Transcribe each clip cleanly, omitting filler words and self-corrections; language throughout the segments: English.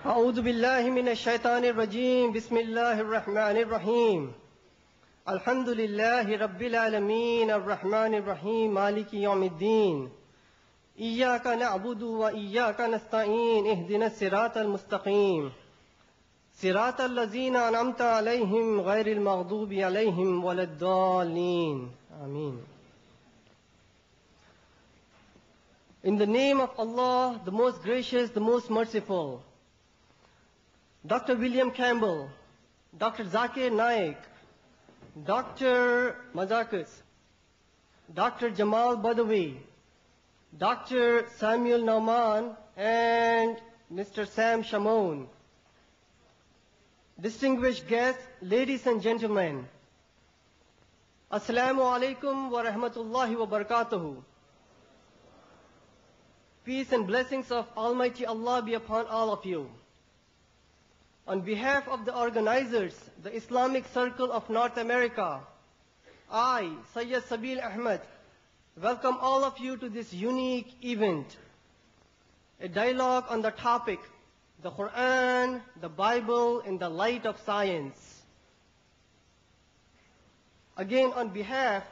أعوذ بالله من الشيطان الرجيم بسم الله الرحمن الرحيم الحمد لله رب العالمين الرحمن الرحيم مالك يوم الدين إياك نعبد وإياك نستعين اهدنا الصراط المستقيم صراط الذين أنعمت عليهم غير المغضوب عليهم ولا الضالين آمين. In the name of Allah, the most gracious, the most merciful, Dr. William Campbell, Dr. Zakir Naik, Dr. Mazakas, Dr. Jamal Badawi, Dr. Samuel Nauman, and Mr. Sam Shamon. Distinguished guests, ladies and gentlemen, Assalamu alaikum wa rahmatullahi wa barakatuhu. Peace and blessings of Almighty Allah be upon all of you. On behalf of the organizers, the Islamic Circle of North America, I, Sayyid Sabil Ahmed, welcome all of you to this unique event, a dialogue on the topic, the Quran, the Bible in the light of science. Again, on behalf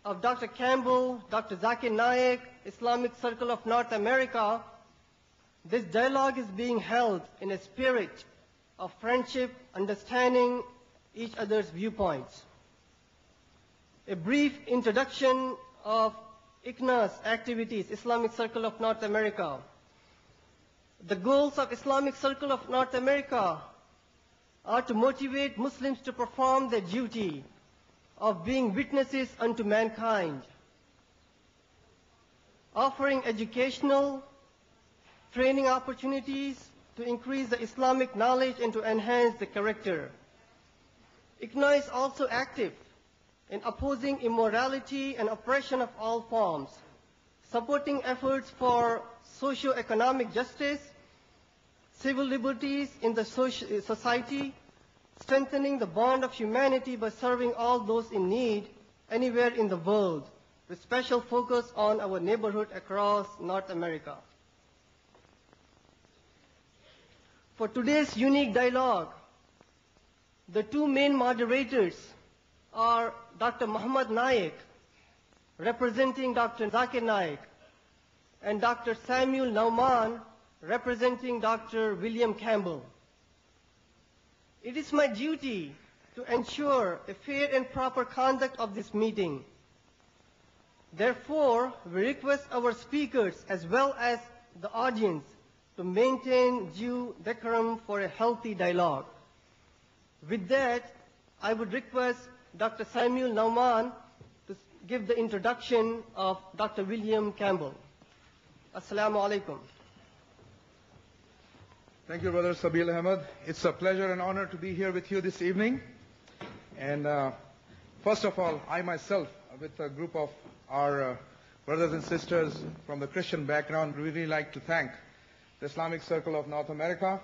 of Dr. Campbell, Dr. Zakir Naik, Islamic Circle of North America, this dialogue is being held in a spirit of friendship, understanding each other's viewpoints. A brief introduction of ICNA's activities, Islamic Circle of North America. The goals of Islamic Circle of North America are to motivate Muslims to perform their duty of being witnesses unto mankind, offering educational, training opportunities to increase the Islamic knowledge and to enhance the character. ICNA is also active in opposing immorality and oppression of all forms, supporting efforts for socio-economic justice, civil liberties in the society, strengthening the bond of humanity by serving all those in need anywhere in the world, with special focus on our neighborhood across North America. For today's unique dialogue, the two main moderators are Dr. Muhammad Naik, representing Dr. Zakir Naik, and Dr. Samuel Nauman, representing Dr. William Campbell. It is my duty to ensure a fair and proper conduct of this meeting. Therefore, we request our speakers as well as the audience to maintain due decorum for a healthy dialogue. With that, I would request Dr. Samuel Nauman to give the introduction of Dr. William Campbell. Assalamu alaikum. Thank you, Brother Sabil Ahmed. It's a pleasure and honor to be here with you this evening. And first of all, I myself, with a group of our brothers and sisters from the Christian background, really like to thank the Islamic Circle of North America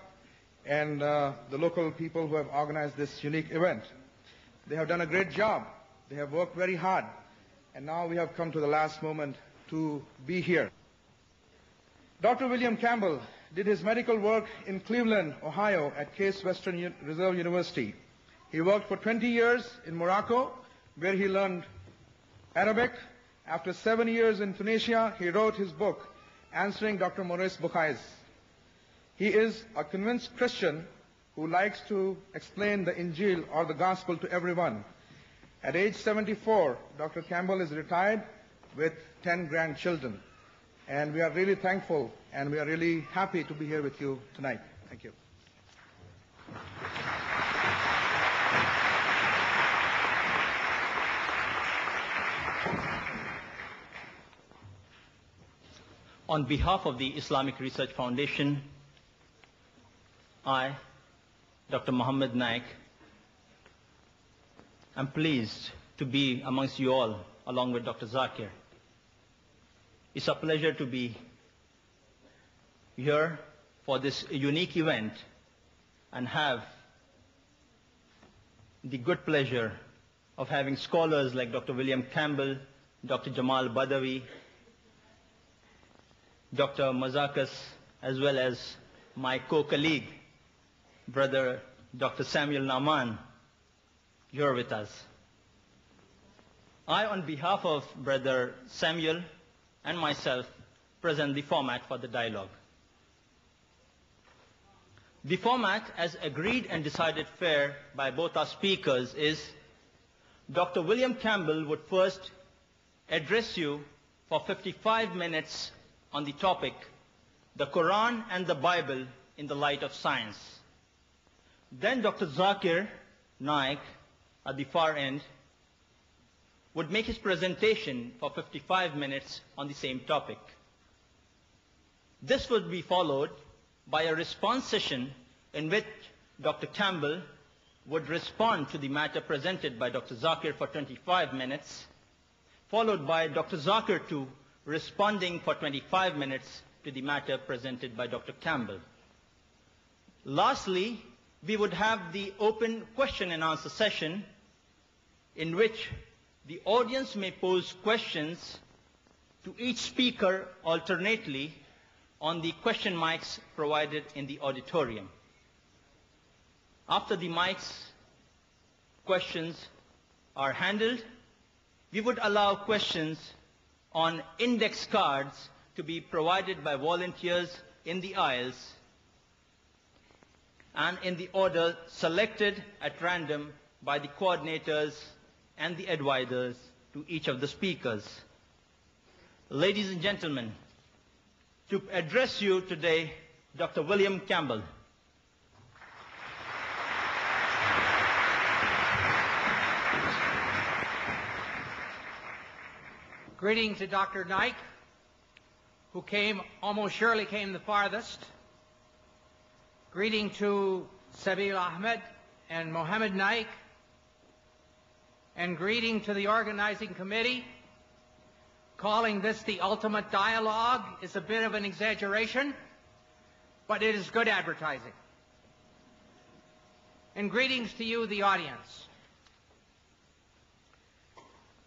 and the local people who have organized this unique event. They have done a great job. They have worked very hard. And now we have come to the last moment to be here. Dr. William Campbell did his medical work in Cleveland, Ohio at Case Western Reserve University. He worked for 20 years in Morocco, where he learned Arabic. After 7 years in Tunisia, he wrote his book, Answering Dr. Maurice Bucai's. He is a convinced Christian who likes to explain the Injil or the Gospel to everyone. At age 74, Dr. Campbell is retired with 10 grandchildren. And we are really thankful and we are really happy to be here with you tonight. Thank you. On behalf of the Islamic Research Foundation, I, Dr. Muhammad Naik, am pleased to be amongst you all, along with Dr. Zakir. It's a pleasure to be here for this unique event and have the good pleasure of having scholars like Dr. William Campbell, Dr. Jamal Badawi, Dr. Mazakas, as well as my co-colleague, Brother Dr. Samuel Naman, here with us. I, on behalf of Brother Samuel and myself, present the format for the dialogue. The format, as agreed and decided fair by both our speakers, is Dr. William Campbell would first address you for 55 minutes on the topic, the Quran and the Bible in the light of science. Then Dr. Zakir Naik, at the far end, would make his presentation for 55 minutes on the same topic. This would be followed by a response session in which Dr. Campbell would respond to the matter presented by Dr. Zakir for 25 minutes, followed by Dr. Zakir too responding for 25 minutes to the matter presented by Dr. Campbell. Lastly, we would have the open question and answer session in which the audience may pose questions to each speaker alternately on the question mics provided in the auditorium. After the mics questions are handled, we would allow questions on index cards to be provided by volunteers in the aisles and in the order selected at random by the coordinators and the advisors to each of the speakers. Ladies and gentlemen, to address you today, Dr. William Campbell. Greeting to Dr. Naik, who almost surely came the farthest. Greeting to Sabil Ahmed and Mohammed Naik. And greeting to the organizing committee. Calling this the ultimate dialogue is a bit of an exaggeration, but it is good advertising. And greetings to you, the audience.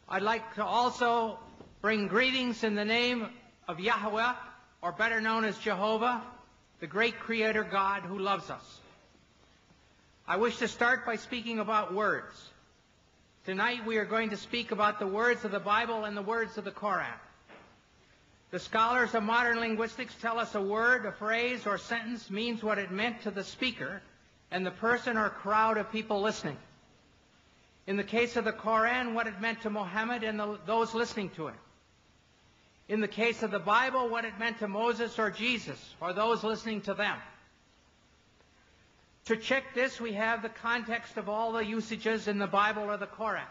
I'd like to also bring greetings in the name of Yahweh, or better known as Jehovah, the great Creator God who loves us. I wish to start by speaking about words. Tonight we are going to speak about the words of the Bible and the words of the Quran. The scholars of modern linguistics tell us a word, a phrase, or sentence means what it meant to the speaker and the person or crowd of people listening. In the case of the Quran, what it meant to Muhammad and those listening to him. In the case of the Bible, what it meant to Moses or Jesus or those listening to them. To check this, we have the context of all the usages in the Bible or the Quran.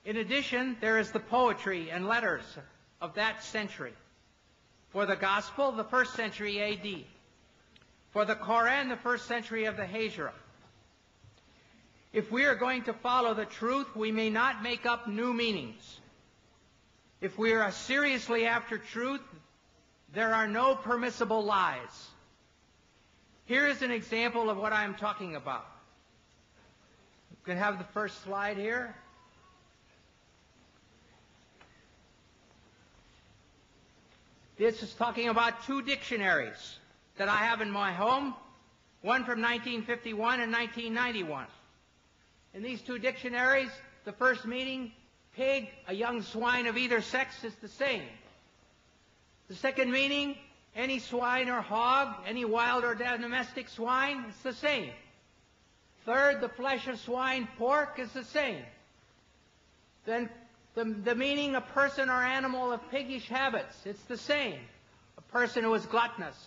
In addition, there is the poetry and letters of that century. For the Gospel, the 1st century A.D. For the Quran, the 1st century of the Hijra. If we are going to follow the truth, we may not make up new meanings. If we are seriously after truth, there are no permissible lies. Here is an example of what I am talking about. You can have the first slide here. This is talking about two dictionaries that I have in my home, one from 1951 and 1991. In these two dictionaries, the first meaning, pig, a young swine of either sex, is the same. The second meaning, any swine or hog, any wild or domestic swine, it's the same. Third, the flesh of swine, pork, is the same. Then the meaning, a person or animal of piggish habits, it's the same. A person who is gluttonous.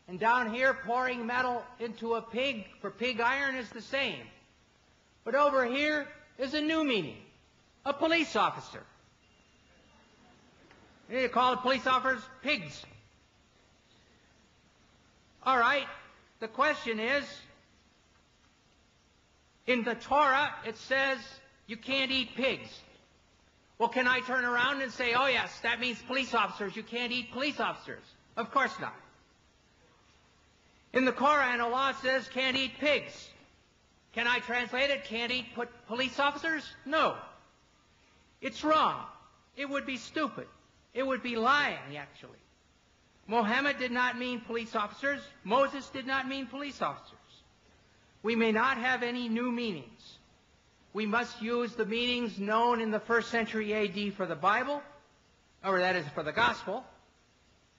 And down here, pouring metal into a pig for pig iron is the same. But over here is a new meaning, a police officer. You need to call the police officers pigs. All right, the question is, in the Torah, it says you can't eat pigs. Well, can I turn around and say, oh yes, that means police officers, you can't eat police officers? Of course not. In the Quran, Allah says can't eat pigs. Can I translate it, can't eat police officers? No. It's wrong. It would be stupid. It would be lying, actually. Mohammed did not mean police officers. Moses did not mean police officers. We may not have any new meanings. We must use the meanings known in the 1st century AD for the Bible, or that is for the Gospel,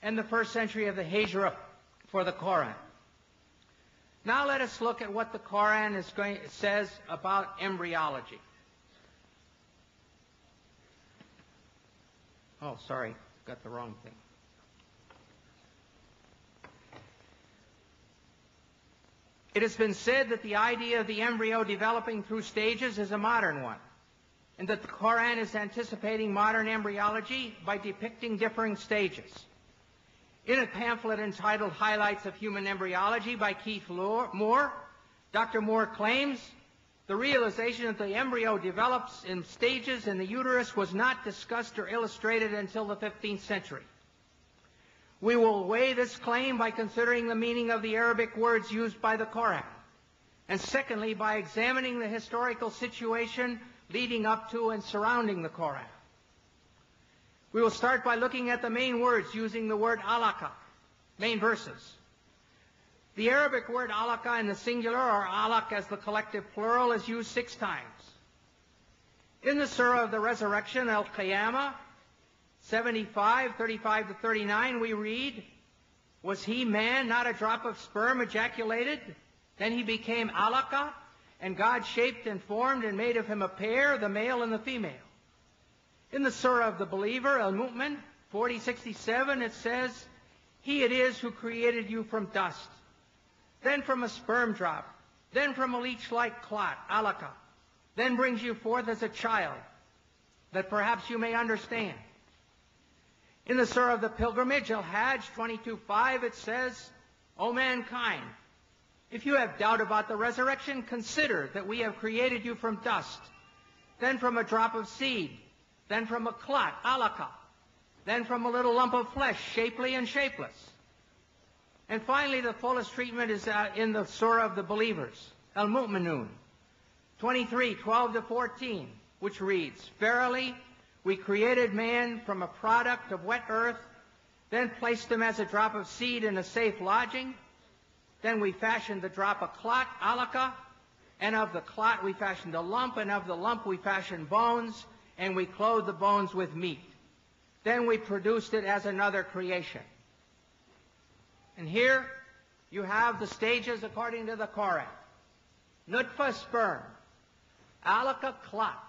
and the 1st century of the Hijra for the Quran. Now let us look at what the Quran says about embryology. Oh, sorry, got the wrong thing. It has been said that the idea of the embryo developing through stages is a modern one, and that the Quran is anticipating modern embryology by depicting differing stages. In a pamphlet entitled Highlights of Human Embryology by Keith Moore, Dr. Moore claims the realization that the embryo develops in stages in the uterus was not discussed or illustrated until the 15th century. We will weigh this claim by considering the meaning of the Arabic words used by the Quran, and secondly, by examining the historical situation leading up to and surrounding the Quran. We will start by looking at the main words using the word alaka, main verses. The Arabic word alaka in the singular, or alaq as the collective plural, is used 6 times. In the Surah of the Resurrection, Al-Qiyamah, 75, 35 to 39, we read, "Was he man, not a drop of sperm ejaculated? Then he became alaka, and God shaped and formed and made of him a pair, the male and the female." In the Surah of the Believer, Al-Mu'min, 40:67, it says, "He it is who created you from dust, then from a sperm drop, then from a leech-like clot, alaka, then brings you forth as a child, that perhaps you may understand." In the Surah of the Pilgrimage, Al-Hajj 22:5, it says, "O mankind, if you have doubt about the resurrection, consider that we have created you from dust, then from a drop of seed, then from a clot, alaka, then from a little lump of flesh, shapely and shapeless." And finally, the fullest treatment is in the Surah of the Believers, Al-Mu'minun, 23:12 to 14, which reads, "Verily, we created man from a product of wet earth, then placed him as a drop of seed in a safe lodging. Then we fashioned the drop a clot, alaka, and of the clot we fashioned a lump, and of the lump we fashioned bones, and we clothed the bones with meat. Then we produced it as another creation." And here you have the stages according to the Quran. Nutfa, sperm. Alaka, clot.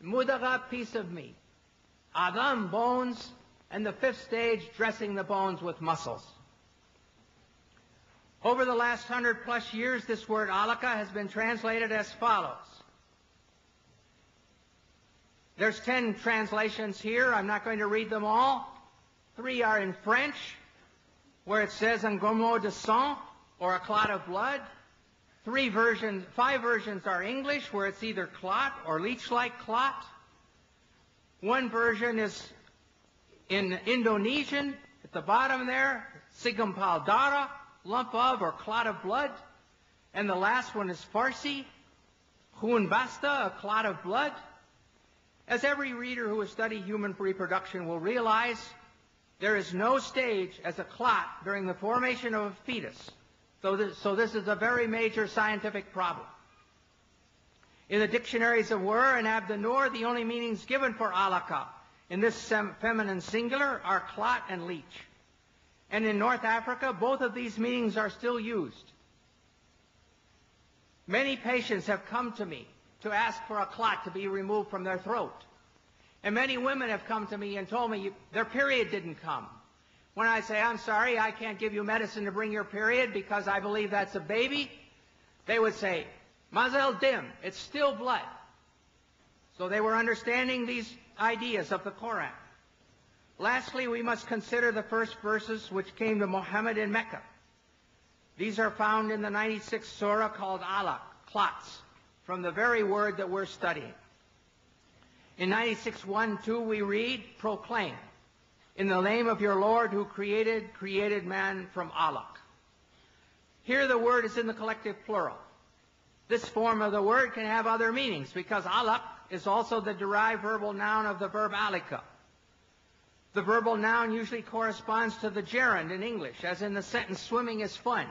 Mudaga, piece of meat. Adam, bones. And the 5th stage, dressing the bones with muscles. Over the last 100+ years, this word alaka has been translated as follows. There's 10 translations here. I'm not going to read them all. 3 are in French, where it says un gommot de sang, or a clot of blood. 5 versions are English, where it's either clot or leech-like clot. 1 version is in Indonesian, at the bottom there, Sigampal Dara, lump of or clot of blood. And the last one is Farsi, Khun Basta, a clot of blood. As every reader who has studied human reproduction will realize, there is no stage as a clot during the formation of a fetus. So this is a very major scientific problem. In the dictionaries of Wer and Abdanur, the only meanings given for alaka in this feminine singular are clot and leech. And in North Africa, both of these meanings are still used. Many patients have come to me to ask for a clot to be removed from their throat. And many women have come to me and told me their period didn't come. When I say, "I'm sorry, I can't give you medicine to bring your period because I believe that's a baby," they would say, "Mazel dim, it's still blood." So they were understanding these ideas of the Quran. Lastly, we must consider the first verses which came to Muhammad in Mecca. These are found in the 96th surah called alaq, clots, from the very word that we're studying. In 96:1-2 we read, "Proclaim, in the name of your Lord who created man from alaq." Here the word is in the collective plural. This form of the word can have other meanings because alaq is also the derived verbal noun of the verb alika. The verbal noun usually corresponds to the gerund in English, as in the sentence, swimming is fun.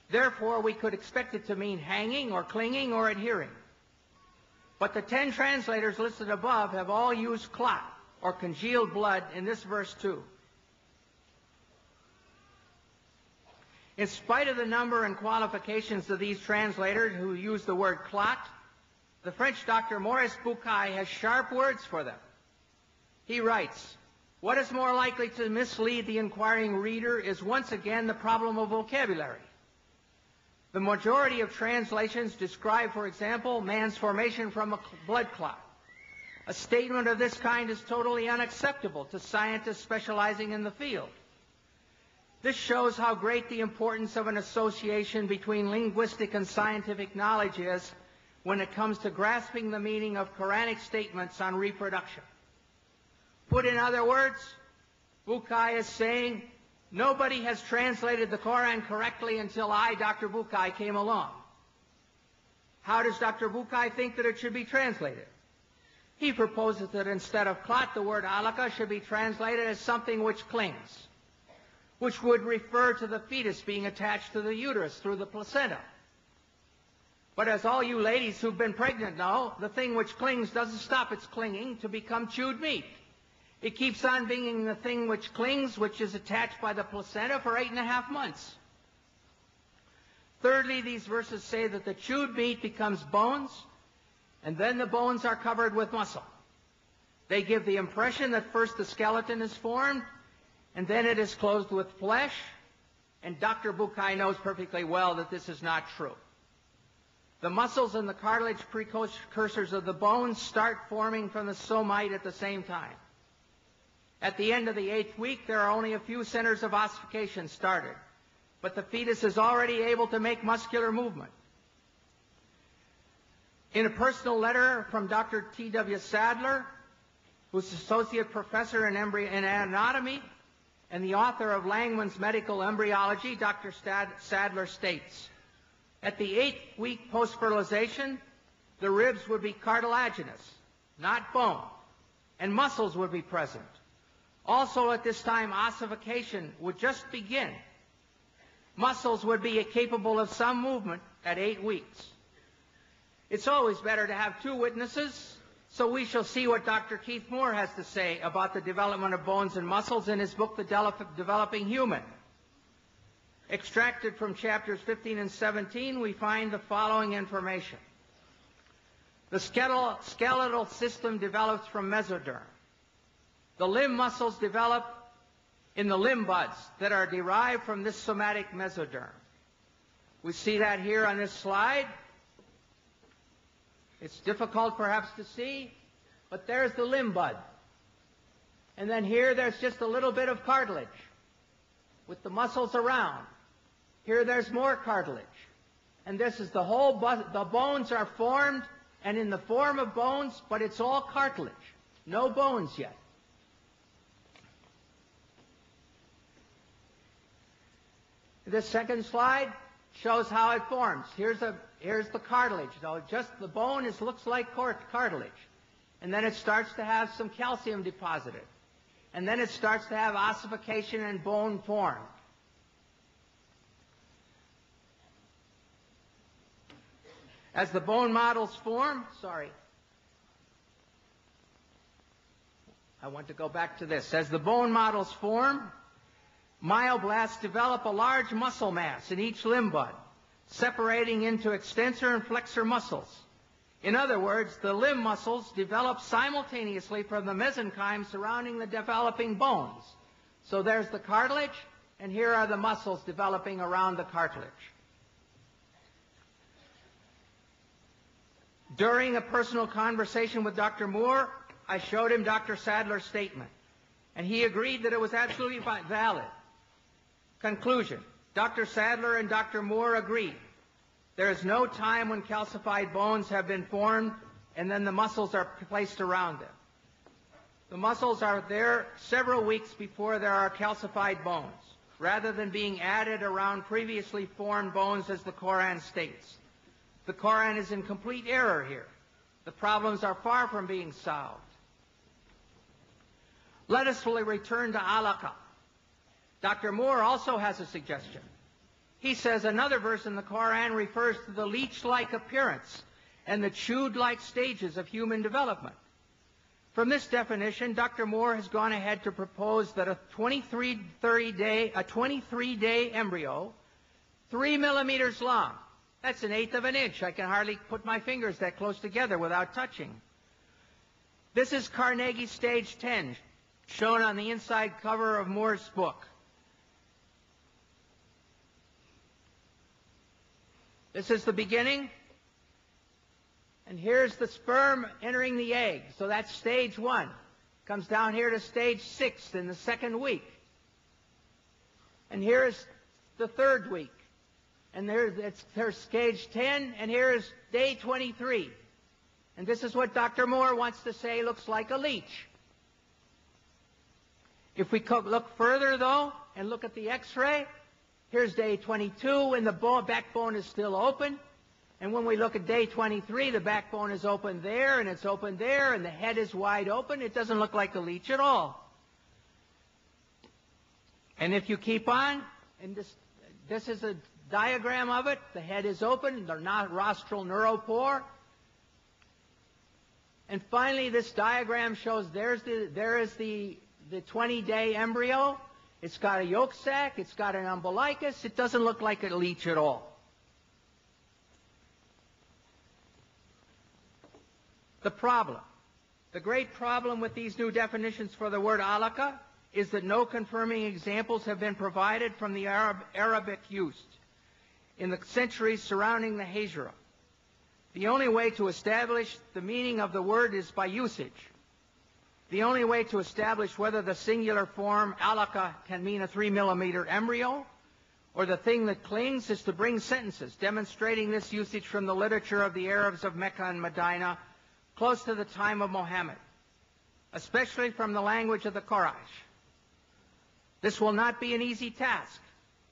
Therefore, we could expect it to mean hanging or clinging or adhering. But the 10 translators listed above have all used clot, or congealed blood, in this verse too. In spite of the number and qualifications of these translators who use the word clot, the French Dr. Maurice Bucaille has sharp words for them. He writes, "What is more likely to mislead the inquiring reader is once again the problem of vocabulary. The majority of translations describe, for example, man's formation from a blood clot. A statement of this kind is totally unacceptable to scientists specializing in the field. This shows how great the importance of an association between linguistic and scientific knowledge is when it comes to grasping the meaning of Quranic statements on reproduction." Put in other words, Bucaille is saying, nobody has translated the Quran correctly until I, Dr. Bucaille, came along. How does Dr. Bucaille think that it should be translated? He proposes that instead of clot, the word alaka should be translated as something which clings, which would refer to the fetus being attached to the uterus through the placenta. But as all you ladies who've been pregnant know, the thing which clings doesn't stop its clinging to become chewed meat. It keeps on being the thing which clings, which is attached by the placenta for 8.5 months. Thirdly, these verses say that the chewed meat becomes bones, and then the bones are covered with muscle. They give the impression that first the skeleton is formed, and then it is clothed with flesh, and Dr. Bucaille knows perfectly well that this is not true. The muscles and the cartilage precursors of the bones start forming from the somite at the same time. At the end of the 8th week, there are only a few centers of ossification started, but the fetus is already able to make muscular movement. In a personal letter from Dr. T.W. Sadler, who's associate professor in anatomy and the author of Langman's Medical Embryology, Dr. Sadler states, at the 8th week post-fertilization, the ribs would be cartilaginous, not bone, and muscles would be present. Also at this time, ossification would just begin. Muscles would be capable of some movement at 8 weeks. It's always better to have 2 witnesses, so we shall see what Dr. Keith Moore has to say about the development of bones and muscles in his book, The Developing Human. Extracted from chapters 15 and 17, we find the following information. The skeletal system develops from mesoderm. The limb muscles develop in the limb buds that are derived from this somatic mesoderm. We see that here on this slide. It's difficult perhaps to see, but there's the limb bud. And then here there's just a little bit of cartilage with the muscles around. Here there's more cartilage. And this is the whole the bones are formed and in the form of bones, but it's all cartilage. No bones yet. This second slide shows how it forms. Here's the cartilage. So just the bone looks like cartilage. And then it starts to have some calcium deposited. And then it starts to have ossification and bone form. As the bone models form, I want to go back to this. As the bone models form, myoblasts develop a large muscle mass in each limb bud, separating into extensor and flexor muscles. In other words, the limb muscles develop simultaneously from the mesenchyme surrounding the developing bones. So there's the cartilage, and here are the muscles developing around the cartilage. During a personal conversation with Dr. Moore, I showed him Dr. Sadler's statement, and he agreed that it was absolutely valid. Conclusion. Dr. Sadler and Dr. Moore agreed. There is no time when calcified bones have been formed and then the muscles are placed around them. The muscles are there several weeks before there are calcified bones, rather than being added around previously formed bones as the Quran states. The Quran is in complete error here. The problems are far from being solved. Let us return to alaka. Dr. Moore also has a suggestion. He says another verse in the Quran refers to the leech-like appearance and the chewed-like stages of human development. From this definition, Dr. Moore has gone ahead to propose that a 23-day embryo, 3 millimeters long, that's 1/8 of an inch. I can hardly put my fingers that close together without touching. This is Carnegie Stage 10, shown on the inside cover of Moore's book. This is the beginning. And here's the sperm entering the egg. So that's stage 1. Comes down here to stage 6 in the 2nd week. And here's the 3rd week. And there's stage 10, and here's day 23. And this is what Dr. Moore wants to say looks like a leech. If we look further, though, and look at the X-ray, here's day 22, and the backbone is still open. And when we look at day 23, the backbone is open there, and it's open there, and the head is wide open. It doesn't look like a leech at all. And if you keep on, and this is a diagram of it. The head is open, the rostral neuropore. And finally, this diagram shows there is the 20-day embryo. It's got a yolk sac. It's got an umbilicus. It doesn't look like a leech at all. The problem, the great problem with these new definitions for the word alaka is that no confirming examples have been provided from the Arabic used in the centuries surrounding the Hijra. The only way to establish the meaning of the word is by usage. The only way to establish whether the singular form alaka can mean a 3-millimeter embryo or the thing that clings is to bring sentences demonstrating this usage from the literature of the Arabs of Mecca and Medina close to the time of Muhammad, especially from the language of the Quraysh. This will not be an easy task,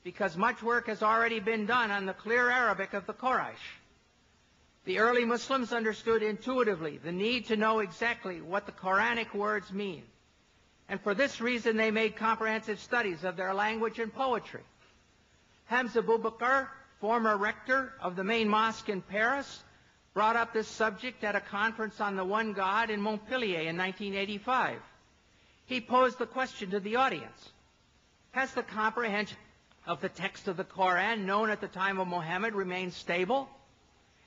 because much work has already been done on the clear Arabic of the Quraysh. The early Muslims understood intuitively the need to know exactly what the Quranic words mean, and for this reason they made comprehensive studies of their language and poetry. Hamza Boubacar, former rector of the main mosque in Paris, brought up this subject at a conference on the one God in Montpellier in 1985. He posed the question to the audience: has the comprehension of the text of the Quran known at the time of Muhammad remained stable?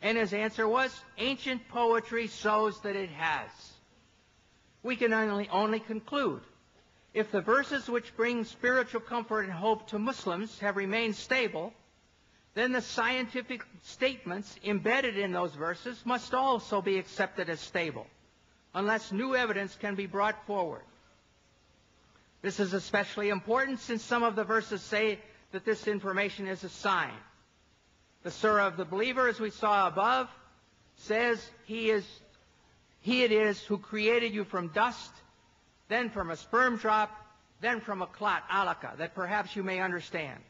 And his answer was, ancient poetry shows that it has. We can only conclude, if the verses which bring spiritual comfort and hope to Muslims have remained stable, then the scientific statements embedded in those verses must also be accepted as stable, unless new evidence can be brought forward. This is especially important since some of the verses say that this information is a sign. The Surah of the Believer, as we saw above, says, He it is who created you from dust, then from a sperm drop, then from a clot, alaka, that perhaps you may understand.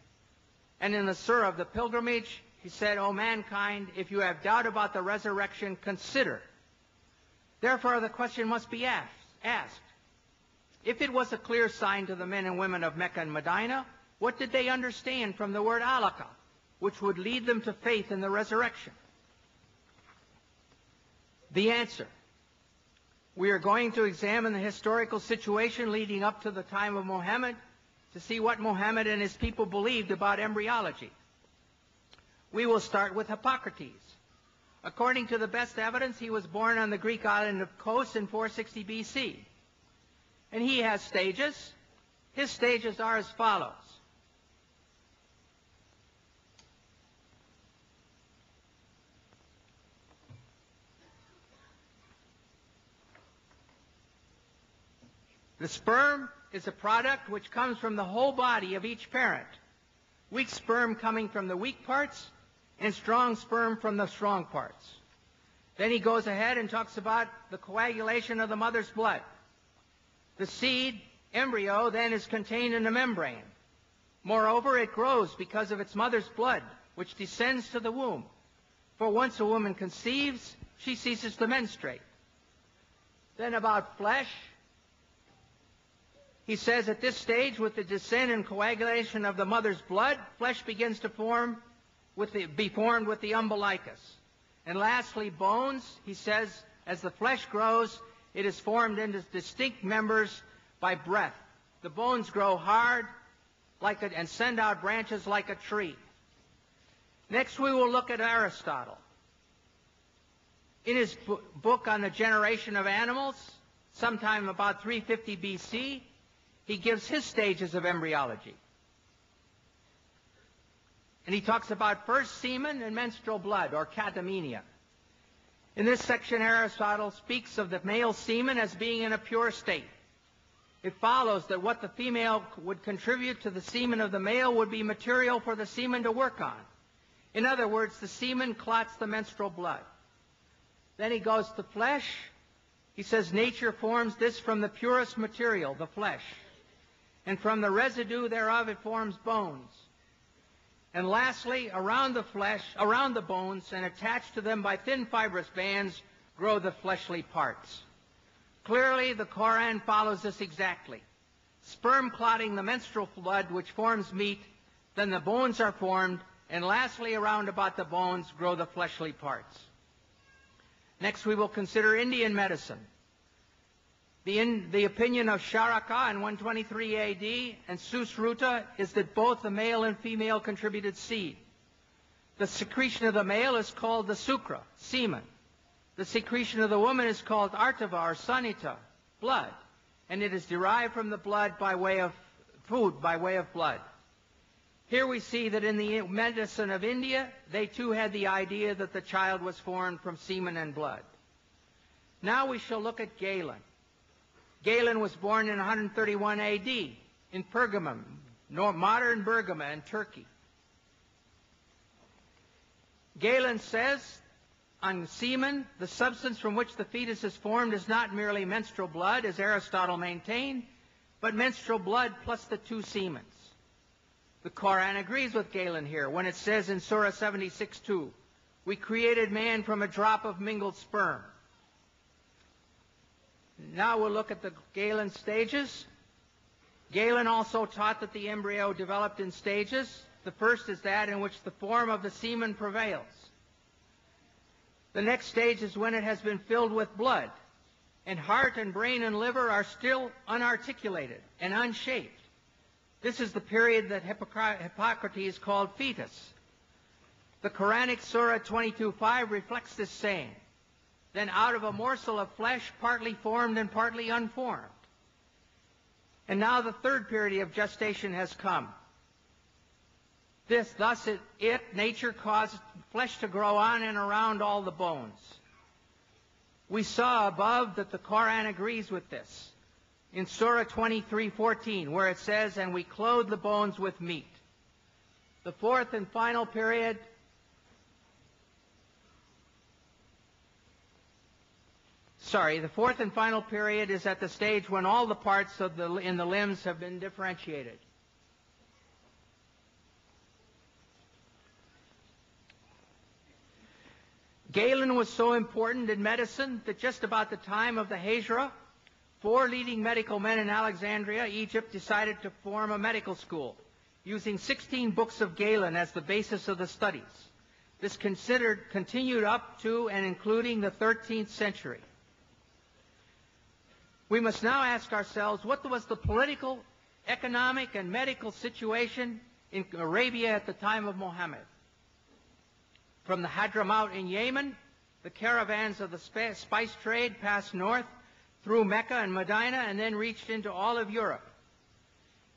And in the Surah of the Pilgrimage, he said, O mankind, if you have doubt about the resurrection, consider. Therefore, the question must be asked. If it was a clear sign to the men and women of Mecca and Medina, what did they understand from the word alaka, which would lead them to faith in the resurrection? The answer. We are going to examine the historical situation leading up to the time of Muhammad to see what Muhammad and his people believed about embryology. We will start with Hippocrates. According to the best evidence, he was born on the Greek island of Kos in 460 BC. And he has stages. His stages are as follows. The sperm is a product which comes from the whole body of each parent. Weak sperm coming from the weak parts, and strong sperm from the strong parts. Then he goes ahead and talks about the coagulation of the mother's blood. The seed, embryo, then is contained in a membrane. Moreover, it grows because of its mother's blood, which descends to the womb. For once a woman conceives, she ceases to menstruate. Then about flesh. He says at this stage, with the descent and coagulation of the mother's blood, flesh begins to be formed with the umbilicus. And lastly, bones, he says, as the flesh grows, it is formed into distinct members by breath. The bones grow hard and send out branches like a tree. Next, we will look at Aristotle. In his book on the generation of animals, sometime about 350 BC, he gives his stages of embryology. And he talks about first semen and menstrual blood, or catamenia. In this section, Aristotle speaks of the male semen as being in a pure state. It follows that what the female would contribute to the semen of the male would be material for the semen to work on. In other words, the semen clots the menstrual blood. Then he goes to flesh. He says nature forms this from the purest material, the flesh. And from the residue thereof it forms bones. And lastly, around the flesh, around the bones, and attached to them by thin fibrous bands, grow the fleshly parts. Clearly, the Qur'an follows this exactly. Sperm clotting the menstrual blood, which forms meat, then the bones are formed, and lastly, around about the bones grow the fleshly parts. Next, we will consider Indian medicine. The opinion of Charaka in 123 AD and Susruta is that both the male and female contributed seed. The secretion of the male is called the sukra, semen. The secretion of the woman is called artava, or sanita, blood. And it is derived from the blood by way of food, by way of blood. Here we see that in the medicine of India, they too had the idea that the child was formed from semen and blood. Now we shall look at Galen. Galen was born in 131 AD in Pergamum, modern Bergama in Turkey. Galen says, on semen, the substance from which the fetus is formed is not merely menstrual blood, as Aristotle maintained, but menstrual blood plus the two semens. The Qur'an agrees with Galen here when it says in Surah 76:2, "We created man from a drop of mingled sperm." Now we'll look at the Galen stages. Galen also taught that the embryo developed in stages. The first is that in which the form of the semen prevails. The next stage is when it has been filled with blood, and heart and brain and liver are still unarticulated and unshaped. This is the period that Hippocrates called fetus. The Quranic Surah 22:5 reflects this saying. Then out of a morsel of flesh, partly formed and partly unformed. And now the third period of gestation has come. Nature caused flesh to grow on and around all the bones. We saw above that the Qur'an agrees with this. In Surah 23:14, where it says, "And we clothe the bones with meat." The fourth and final period is at the stage when all the parts in the limbs have been differentiated. Galen was so important in medicine that just about the time of the Hijra, 4 leading medical men in Alexandria, Egypt, decided to form a medical school, using 16 books of Galen as the basis of the studies. This continued up to and including the 13th century. We must now ask ourselves, what was the political, economic, and medical situation in Arabia at the time of Muhammad? From the Hadramaut in Yemen, the caravans of the spice trade passed north through Mecca and Medina and then reached into all of Europe.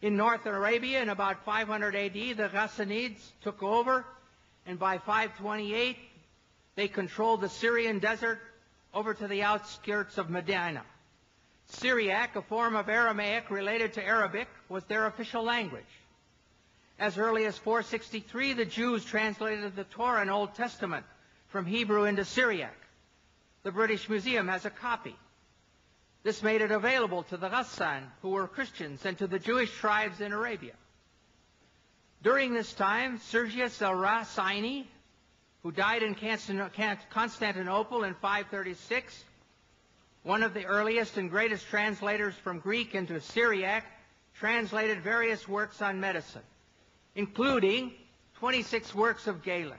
In North Arabia, in about 500 AD, the Ghassanids took over, and by 528, they controlled the Syrian desert over to the outskirts of Medina. Syriac, a form of Aramaic related to Arabic, was their official language. As early as 463, the Jews translated the Torah and Old Testament from Hebrew into Syriac. The British Museum has a copy. This made it available to the Ghassan, who were Christians, and to the Jewish tribes in Arabia. During this time, Sergius al-Rasaini, who died in Constantinople in 536, one of the earliest and greatest translators from Greek into Syriac, translated various works on medicine, including 26 works of Galen.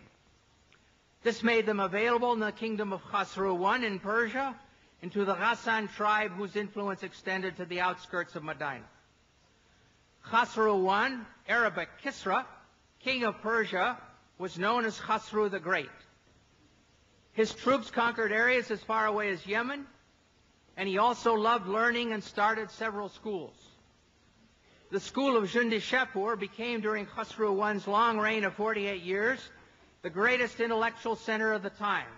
This made them available in the kingdom of Khosrow I in Persia and to the Ghassan tribe whose influence extended to the outskirts of Medina. Khosrow I, Arabic Kisra, king of Persia, was known as Khosrow the Great. His troops conquered areas as far away as Yemen, and he also loved learning and started several schools. The school of Jundi Shapur became, during Khosrow I's long reign of 48 years, the greatest intellectual center of the time.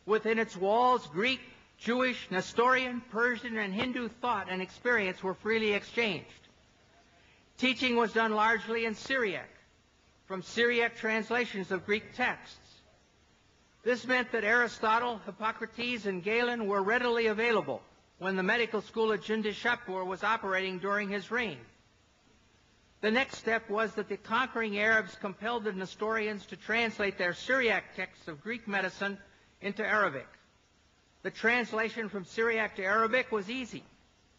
Within its walls, Greek, Jewish, Nestorian, Persian, and Hindu thought and experience were freely exchanged. Teaching was done largely in Syriac, from Syriac translations of Greek texts. This meant that Aristotle, Hippocrates, and Galen were readily available when the medical school at Jundi Shapur was operating during his reign. The next step was that the conquering Arabs compelled the Nestorians to translate their Syriac texts of Greek medicine into Arabic. The translation from Syriac to Arabic was easy,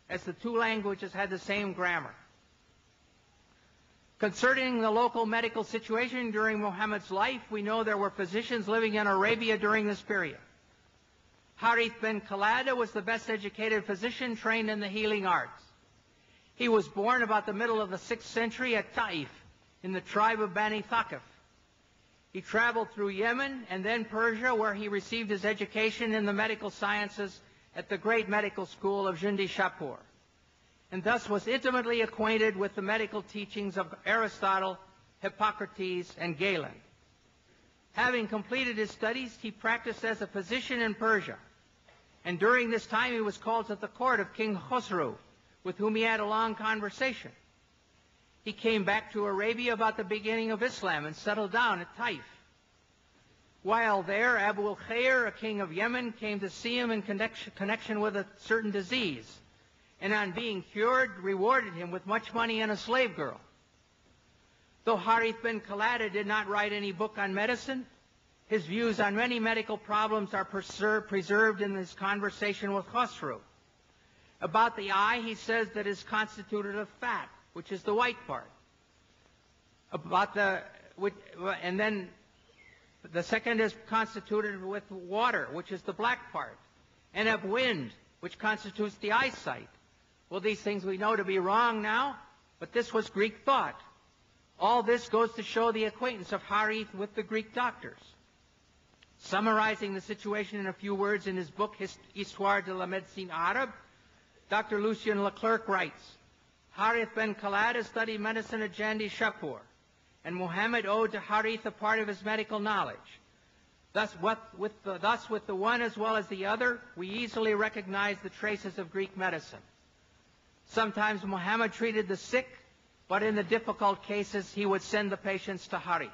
as the two languages had the same grammar. Concerning the local medical situation during Muhammad's life, we know there were physicians living in Arabia during this period. Harith bin Khalada was the best educated physician trained in the healing arts. He was born about the middle of the 6th century at Taif, in the tribe of Bani Thaqif. He traveled through Yemen and then Persia, where he received his education in the medical sciences at the great medical school of Jundi Shapur, and thus was intimately acquainted with the medical teachings of Aristotle, Hippocrates, and Galen. Having completed his studies, he practiced as a physician in Persia, and during this time he was called to the court of King Khosrow, with whom he had a long conversation. He came back to Arabia about the beginning of Islam and settled down at Taif. While there, Abu al-Khair, a king of Yemen, came to see him in connection with a certain disease, and on being cured, rewarded him with much money and a slave girl. Though Harith bin Khalada did not write any book on medicine, his views on many medical problems are preserved in his conversation with Khosrow. About the eye, he says that it is constituted of fat, which is the white part. And then the second is constituted with water, which is the black part, and of wind, which constitutes the eyesight. Well, these things we know to be wrong now, but this was Greek thought. All this goes to show the acquaintance of Harith with the Greek doctors. Summarizing the situation in a few words in his book, Histoire de la Médecine Arabe, Dr. Lucien Leclerc writes, Harith bin Khalada studied medicine at Jundi Shapur, and Muhammad owed to Harith a part of his medical knowledge. Thus with the one as well as the other, we easily recognize the traces of Greek medicine. Sometimes Muhammad treated the sick, but in the difficult cases, he would send the patients to Harith.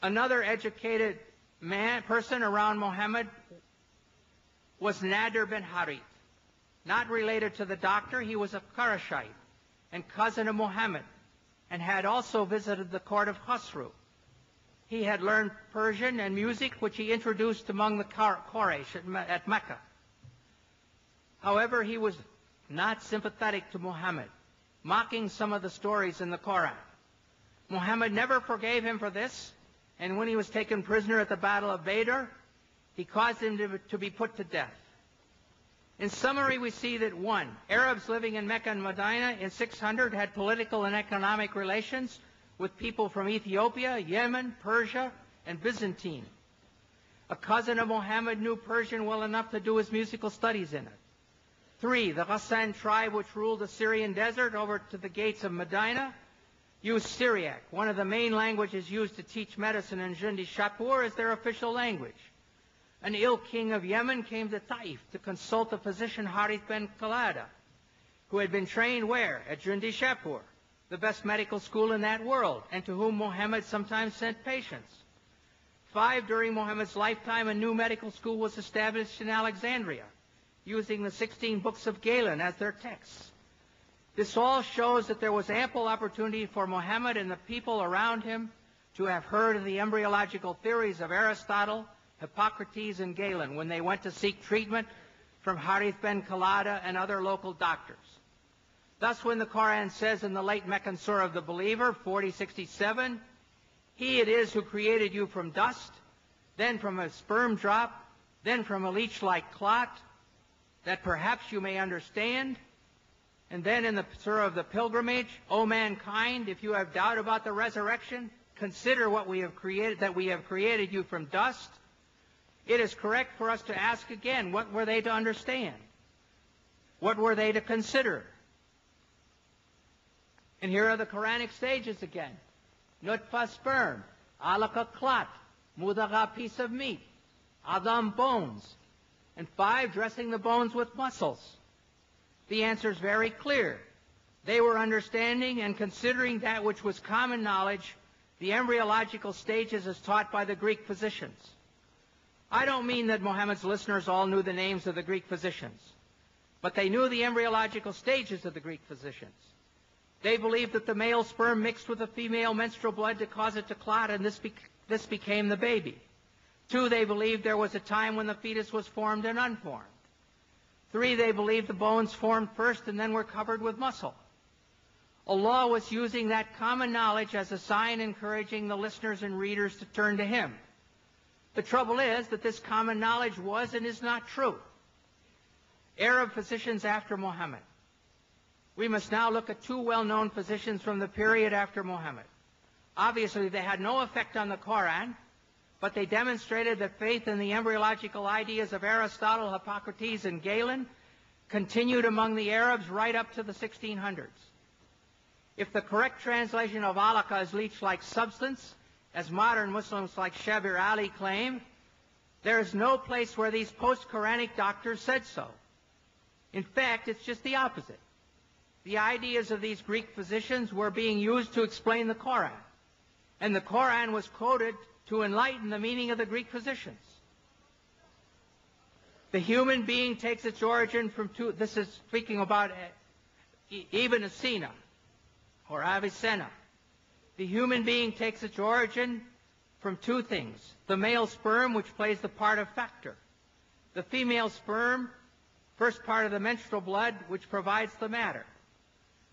Another educated person around Muhammad was Nadir bin Harith. Not related to the doctor, he was a Qurayshite and cousin of Muhammad, and had also visited the court of Khosrow. He had learned Persian and music, which he introduced among the Quraysh at Mecca. However, he was not sympathetic to Muhammad, mocking some of the stories in the Quran. Muhammad never forgave him for this, and when he was taken prisoner at the Battle of Badr, he caused him to be put to death. In summary, we see that 1. Arabs living in Mecca and Medina in 600 had political and economic relations with people from Ethiopia, Yemen, Persia, and Byzantine. A cousin of Muhammad knew Persian well enough to do his musical studies in it. 3. The Ghassan tribe, which ruled the Syrian desert over to the gates of Medina, used Syriac, one of the main languages used to teach medicine in Jundi Shapur, as their official language. An ill king of Yemen came to Taif to consult the physician Harith bin Khalada, who had been trained where? At Jundi Shapur, the best medical school in that world, and to whom Muhammad sometimes sent patients. 5. During Muhammad's lifetime, a new medical school was established in Alexandria, using the 16 books of Galen as their texts. This all shows that there was ample opportunity for Muhammad and the people around him to have heard of the embryological theories of Aristotle, Hippocrates, and Galen when they went to seek treatment from Harith ben Khalada and other local doctors. Thus, when the Quran says in the late Meccan Surah of the Believer, 40:67, He it is who created you from dust, then from a sperm drop, then from a leech-like clot, that perhaps you may understand. And then in the Surah of the Pilgrimage, O mankind, if you have doubt about the resurrection, consider what we have created, that we have created you from dust. It is correct for us to ask again, what were they to understand? What were they to consider? And here are the Quranic stages again. Nutfa sperm, alaka clot, mudagha piece of meat, adam bones, and 5 dressing the bones with muscles. The answer is very clear. They were understanding and considering that which was common knowledge, the embryological stages as taught by the Greek physicians. I don't mean that Muhammad's listeners all knew the names of the Greek physicians, but they knew the embryological stages of the Greek physicians. They believed that the male sperm mixed with the female menstrual blood to cause it to clot, and this became the baby. 2, they believed there was a time when the fetus was formed and unformed. 3, they believed the bones formed first and then were covered with muscle. Allah was using that common knowledge as a sign encouraging the listeners and readers to turn to Him. The trouble is that this common knowledge was and is not true. Arab physicians after Muhammad. We must now look at 2 well-known physicians from the period after Muhammad. Obviously, they had no effect on the Quran, but they demonstrated that faith in the embryological ideas of Aristotle, Hippocrates, and Galen continued among the Arabs right up to the 1600s. If the correct translation of alaka is leech-like substance, as modern Muslims like Shabir Ali claim, there is no place where these post-Quranic doctors said so. In fact, it's just the opposite. The ideas of these Greek physicians were being used to explain the Quran, and the Quran was quoted to enlighten the meaning of the Greek physicians. The human being takes its origin from 2, this is speaking about Ibn Sina, or Avicenna. The human being takes its origin from 2 things. The male sperm, which plays the part of factor. The female sperm, first part of the menstrual blood, which provides the matter.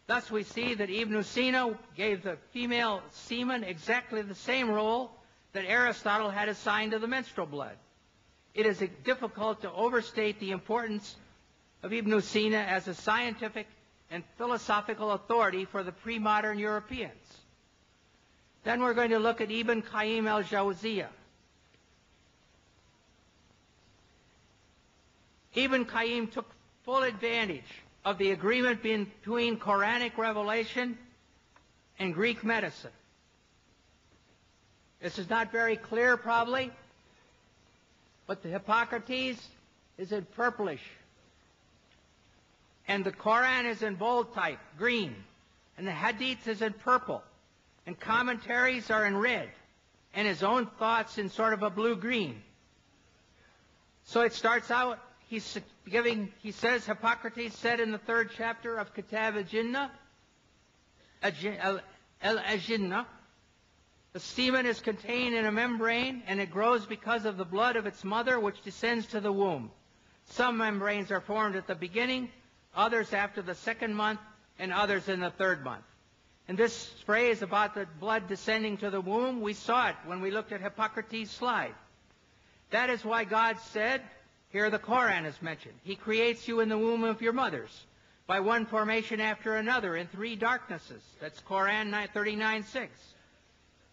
Thus we see that Ibn Sina gave the female semen exactly the same role that Aristotle had assigned to the menstrual blood. It is difficult to overstate the importance of Ibn Sina as a scientific and philosophical authority for the pre-modern Europeans. Then we're going to look at Ibn Qayyim al-Jawziyah. Ibn Qayyim took full advantage of the agreement between Quranic revelation and Greek medicine. This is not very clear, probably, but the Hippocrates is in purplish, and the Quran is in bold type, green, and the Hadith is in purple, and commentaries are in red, and his own thoughts in sort of a blue-green. So it starts out, he says, Hippocrates said in the 3rd chapter of Kitab al-Jinnah, the semen is contained in a membrane, and it grows because of the blood of its mother, which descends to the womb. Some membranes are formed at the beginning, others after the 2nd month, and others in the 3rd month. And this phrase about the blood descending to the womb, we saw it when we looked at Hippocrates' slide. That is why God said, here the Quran is mentioned, He creates you in the womb of your mothers by one formation after another in 3 darknesses. That's Quran 39:6.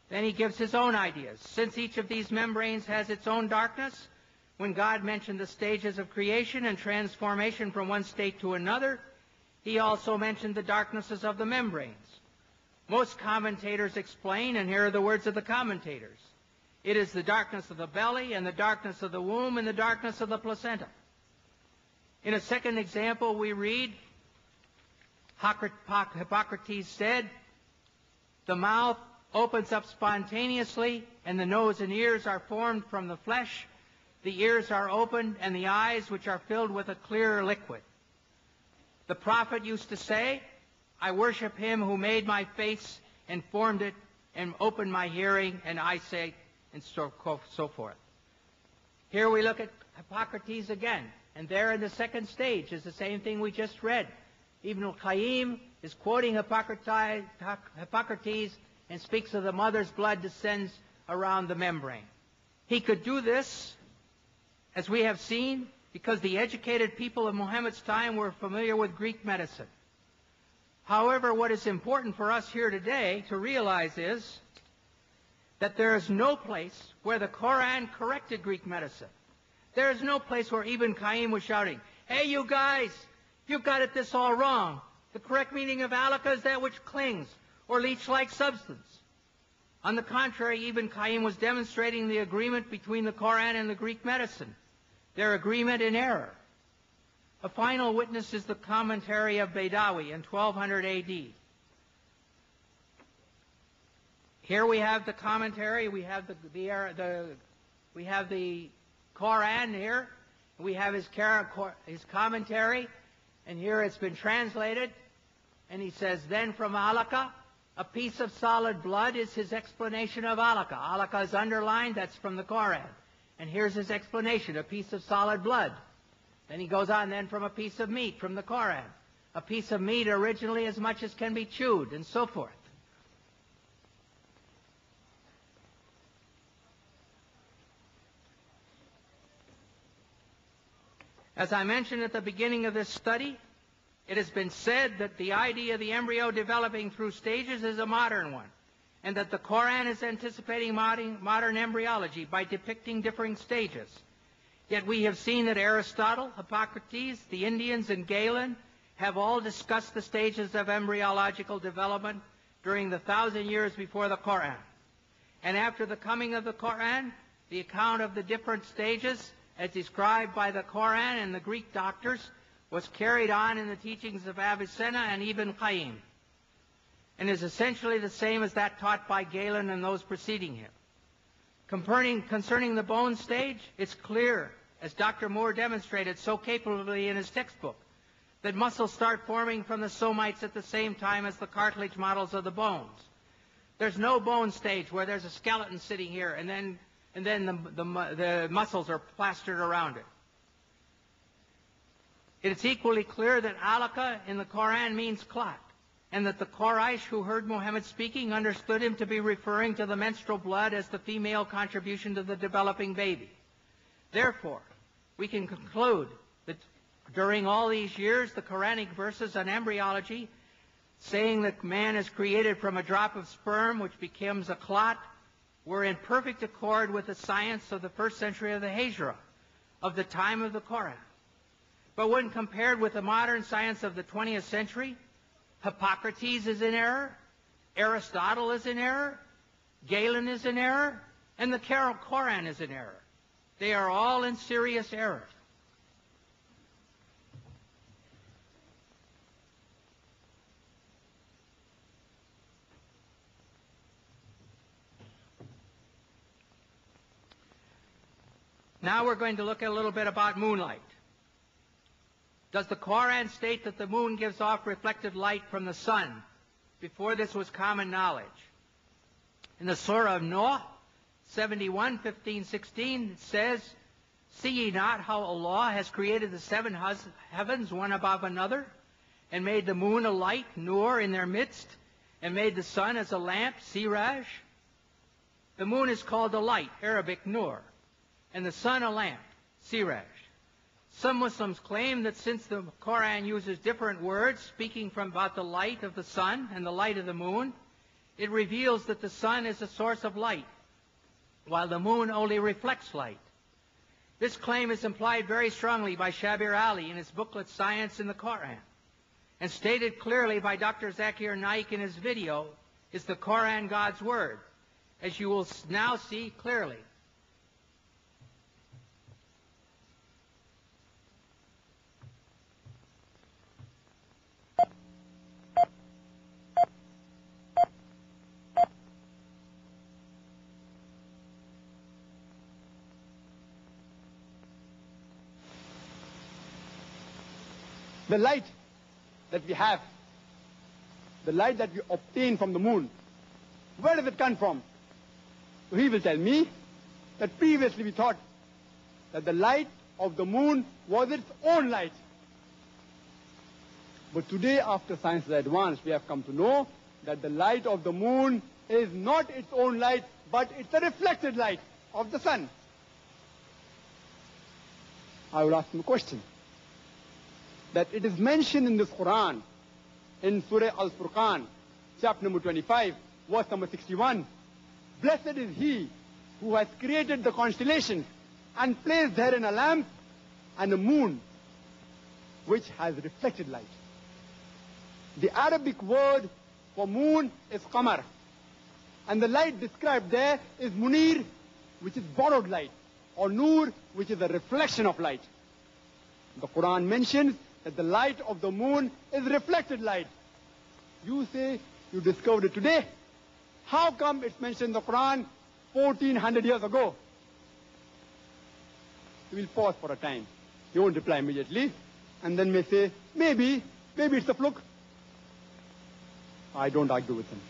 Then He gives His own ideas. Since each of these membranes has its own darkness, when God mentioned the stages of creation and transformation from one state to another, He also mentioned the darknesses of the membranes. Most commentators explain, and here are the words of the commentators, it is the darkness of the belly, and the darkness of the womb, and the darkness of the placenta. In a second example, we read, Hippocrates said, the mouth opens up spontaneously, and the nose and ears are formed from the flesh. The ears are opened, and the eyes, which are filled with a clear liquid. The prophet used to say, I worship Him who made my face and formed it and opened my hearing and eyesight, and so forth. Here we look at Hippocrates again, And there in the second stage is the same thing we just read. Ibn al-Qayyim is quoting Hippocrates and speaks of the mother's blood descends around the membrane. He could do this, as we have seen, because the educated people of Muhammad's time were familiar with Greek medicine. However, what is important for us here today to realize is that there is no place where the Quran corrected Greek medicine. There is no place where Ibn Qayyim was shouting, "Hey, you guys, you've got this all wrong. The correct meaning of alaka is that which clings or leech-like substance." On the contrary, Ibn Qayyim was demonstrating the agreement between the Quran and the Greek medicine, their agreement in error. A final witness is the commentary of Baidawi in 1200 AD. Here we have the commentary. We have the Quran here. We have his commentary, and here it's been translated. And he says, then from alaka, a piece of solid blood is his explanation of alaka. Alaka is underlined. That's from the Quran. And here's his explanation, a piece of solid blood. Then he goes on, then from a piece of meat from the Quran. A piece of meat originally as much as can be chewed, and so forth. As I mentioned at the beginning of this study, it has been said that the idea of the embryo developing through stages is a modern one, and that the Quran is anticipating modern embryology by depicting differing stages. Yet we have seen that Aristotle, Hippocrates, the Indians, and Galen have all discussed the stages of embryological development during the 1,000 years before the Quran. And after the coming of the Quran, the account of the different stages, as described by the Quran and the Greek doctors, was carried on in the teachings of Avicenna and Ibn Qayyim, and is essentially the same as that taught by Galen and those preceding him. Concerning the bone stage, it's clear, as Dr. Moore demonstrated so capably in his textbook, that muscles start forming from the somites at the same time as the cartilage models of the bones. There's no bone stage where there's a skeleton sitting here and then the muscles are plastered around it. It's equally clear that alaka in the Quran means clot, and that the Quraysh who heard Muhammad speaking understood him to be referring to the menstrual blood as the female contribution to the developing baby. Therefore, we can conclude that during all these years, the Quranic verses on embryology, saying that man is created from a drop of sperm which becomes a clot, were in perfect accord with the science of the first century of the Hijra, of the time of the Quran. But when compared with the modern science of the 20th century, Hippocrates is in error, Aristotle is in error, Galen is in error, and the Quran is in error. They are all in serious error. Now we're going to look at a little bit about moonlight. Does the Quran state that the moon gives off reflected light from the sun? Before this was common knowledge. In the Surah of Noah, 71, 15, 16, it says, "See ye not how Allah has created the seven heavens one above another, and made the moon a light, nur, in their midst, and made the sun as a lamp, siraj?" The moon is called a light, Arabic nur, and the sun a lamp, siraj. Some Muslims claim that since the Quran uses different words speaking about the light of the sun and the light of the moon, it reveals that the sun is a source of light, while the moon only reflects light. This claim is implied very strongly by Shabir Ali in his booklet Science in the Quran, and stated clearly by Dr. Zakir Naik in his video, "Is the Quran God's word?" as you will now see clearly. The light that we have, the light that we obtain from the moon, where does it come from? So he will tell me that previously we thought that the light of the moon was its own light. But today, after science has advanced, we have come to know that the light of the moon is not its own light, but it's a reflected light of the sun. I will ask him a question. That it is mentioned in this Quran, in Surah Al-Furqan, chapter number 25, verse number 61. Blessed is he who has created the constellations and placed therein a lamp and a moon which has reflected light. The Arabic word for moon is qamar. And the light described there is munir, which is borrowed light, or nur, which is a reflection of light. The Quran mentions that the light of the moon is reflected light. You say you discovered it today. How come it's mentioned in the Quran 1400 years ago? We will pause for a time. He won't reply immediately. And then may say, maybe it's a fluke. I don't argue with him.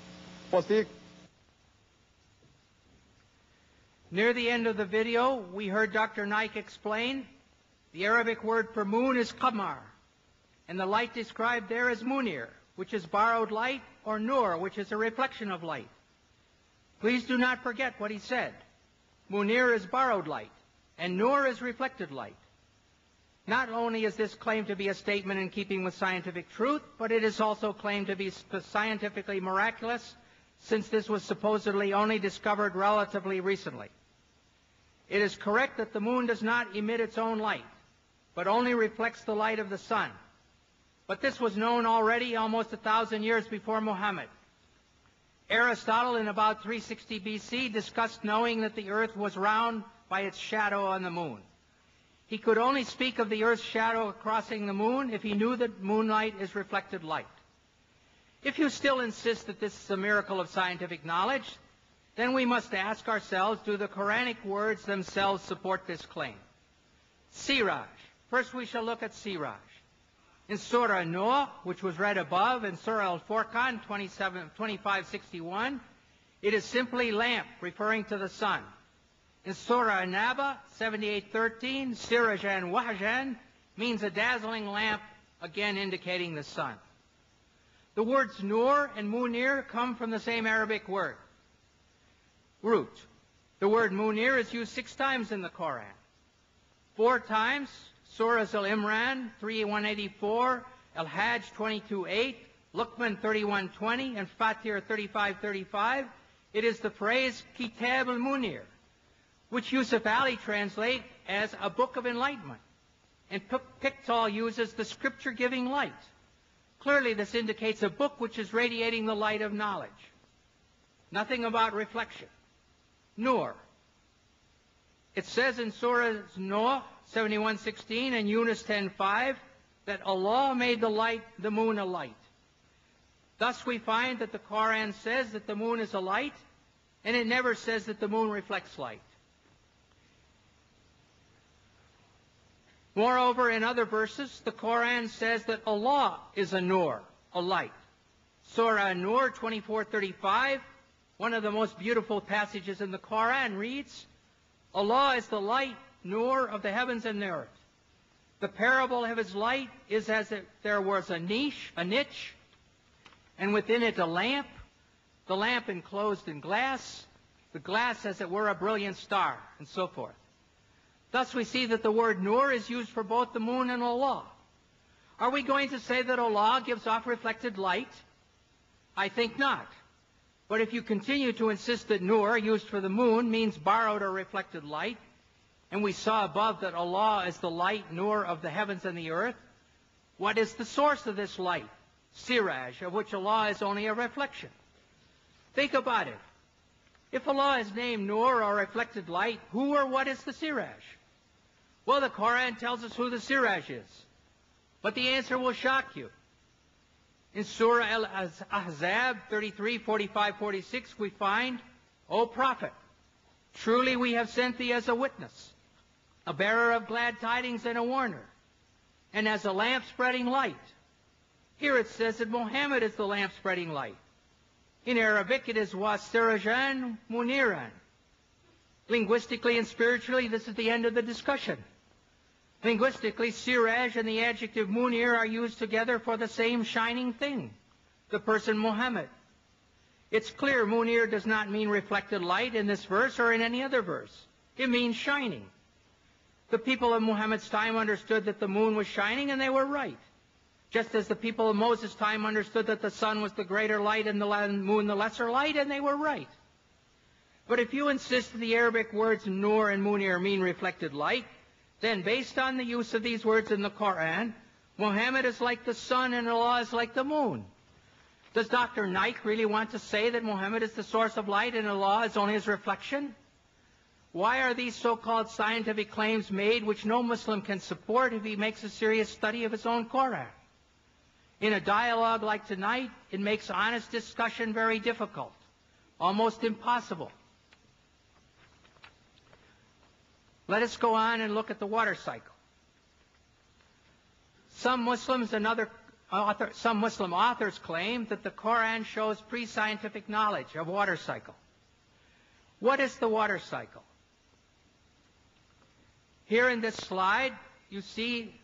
For sake. Near the end of the video, we heard Dr. Naik explain the Arabic word for moon is qamar, and the light described there is munir, which is borrowed light, or nur, which is a reflection of light. Please do not forget what he said. Munir is borrowed light, and nur is reflected light. Not only is this claimed to be a statement in keeping with scientific truth, but it is also claimed to be scientifically miraculous, since this was supposedly only discovered relatively recently. It is correct that the moon does not emit its own light, but only reflects the light of the sun. But this was known already almost 1,000 years before Muhammad. Aristotle, in about 360 BC, discussed knowing that the earth was round by its shadow on the moon. He could only speak of the earth's shadow crossing the moon if he knew that moonlight is reflected light. If you still insist that this is a miracle of scientific knowledge, then we must ask ourselves, do the Quranic words themselves support this claim? Siraj. First we shall look at Siraj. In Surah Noah, which was read above, in Surah Al-Furqan 2561, it is simply lamp, referring to the sun. In Surah An-Naba 78:13, Sirajan Wahjan means a dazzling lamp, again indicating the sun. The words nur and munir come from the same Arabic word, root. The word munir is used 6 times in the Quran. 4 times, Surahs Al-Imran 3:184, Al-Hajj 22:8, Luqman 31:20, and Fatir 35:35. It is the phrase Kitab al-Munir, which Yusuf Ali translates as a book of enlightenment. And Pickthall uses the scripture-giving light. Clearly, this indicates a book which is radiating the light of knowledge. Nothing about reflection. Nur. It says in Surah Noah 71:16 and Yunus 10:5 that Allah made the moon a light. Thus we find that the Quran says that the moon is a light, and it never says that the moon reflects light. Moreover, in other verses, the Quran says that Allah is a nur, a light. Surah An-Nur 24:35, one of the most beautiful passages in the Quran, reads, Allah is the light, nur of the heavens and the earth. The parable of his light is as if there was a niche, and within it a lamp, the lamp enclosed in glass, the glass as it were a brilliant star, and so forth. Thus we see that the word nur is used for both the moon and Allah. Are we going to say that Allah gives off reflected light? I think not. But if you continue to insist that nur, used for the moon, means borrowed or reflected light, and we saw above that Allah is the light, nur of the heavens and the earth, what is the source of this light? Siraj, of which Allah is only a reflection. Think about it. If Allah is named nur or reflected light, who or what is the Siraj? Well, the Quran tells us who the Siraj is. But the answer will shock you. In Surah Al-Ahzab 33, 45, 46, we find, O Prophet, truly we have sent thee as a witness, a bearer of glad tidings and a warner, and as a lamp spreading light. Here it says that Muhammad is the lamp spreading light. In Arabic, it is wasirajan muniran. Linguistically and spiritually, this is the end of the discussion. Linguistically, siraj and the adjective munir are used together for the same shining thing, the person Muhammad. It's clear munir does not mean reflected light in this verse or in any other verse. It means shining. The people of Muhammad's time understood that the moon was shining, and they were right. Just as the people of Moses' time understood that the sun was the greater light and the moon the lesser light, and they were right. But if you insist that the Arabic words nur and munir mean reflected light, then based on the use of these words in the Quran, Muhammad is like the sun and Allah is like the moon. Does Dr. Naik really want to say that Muhammad is the source of light and Allah is only his reflection? Why are these so-called scientific claims made which no Muslim can support if he makes a serious study of his own Quran? In a dialogue like tonight, it makes honest discussion very difficult, almost impossible. Let us go on and look at the water cycle. Some Muslim authors claim that the Quran shows pre-scientific knowledge of water cycle. What is the water cycle? Here in this slide, you see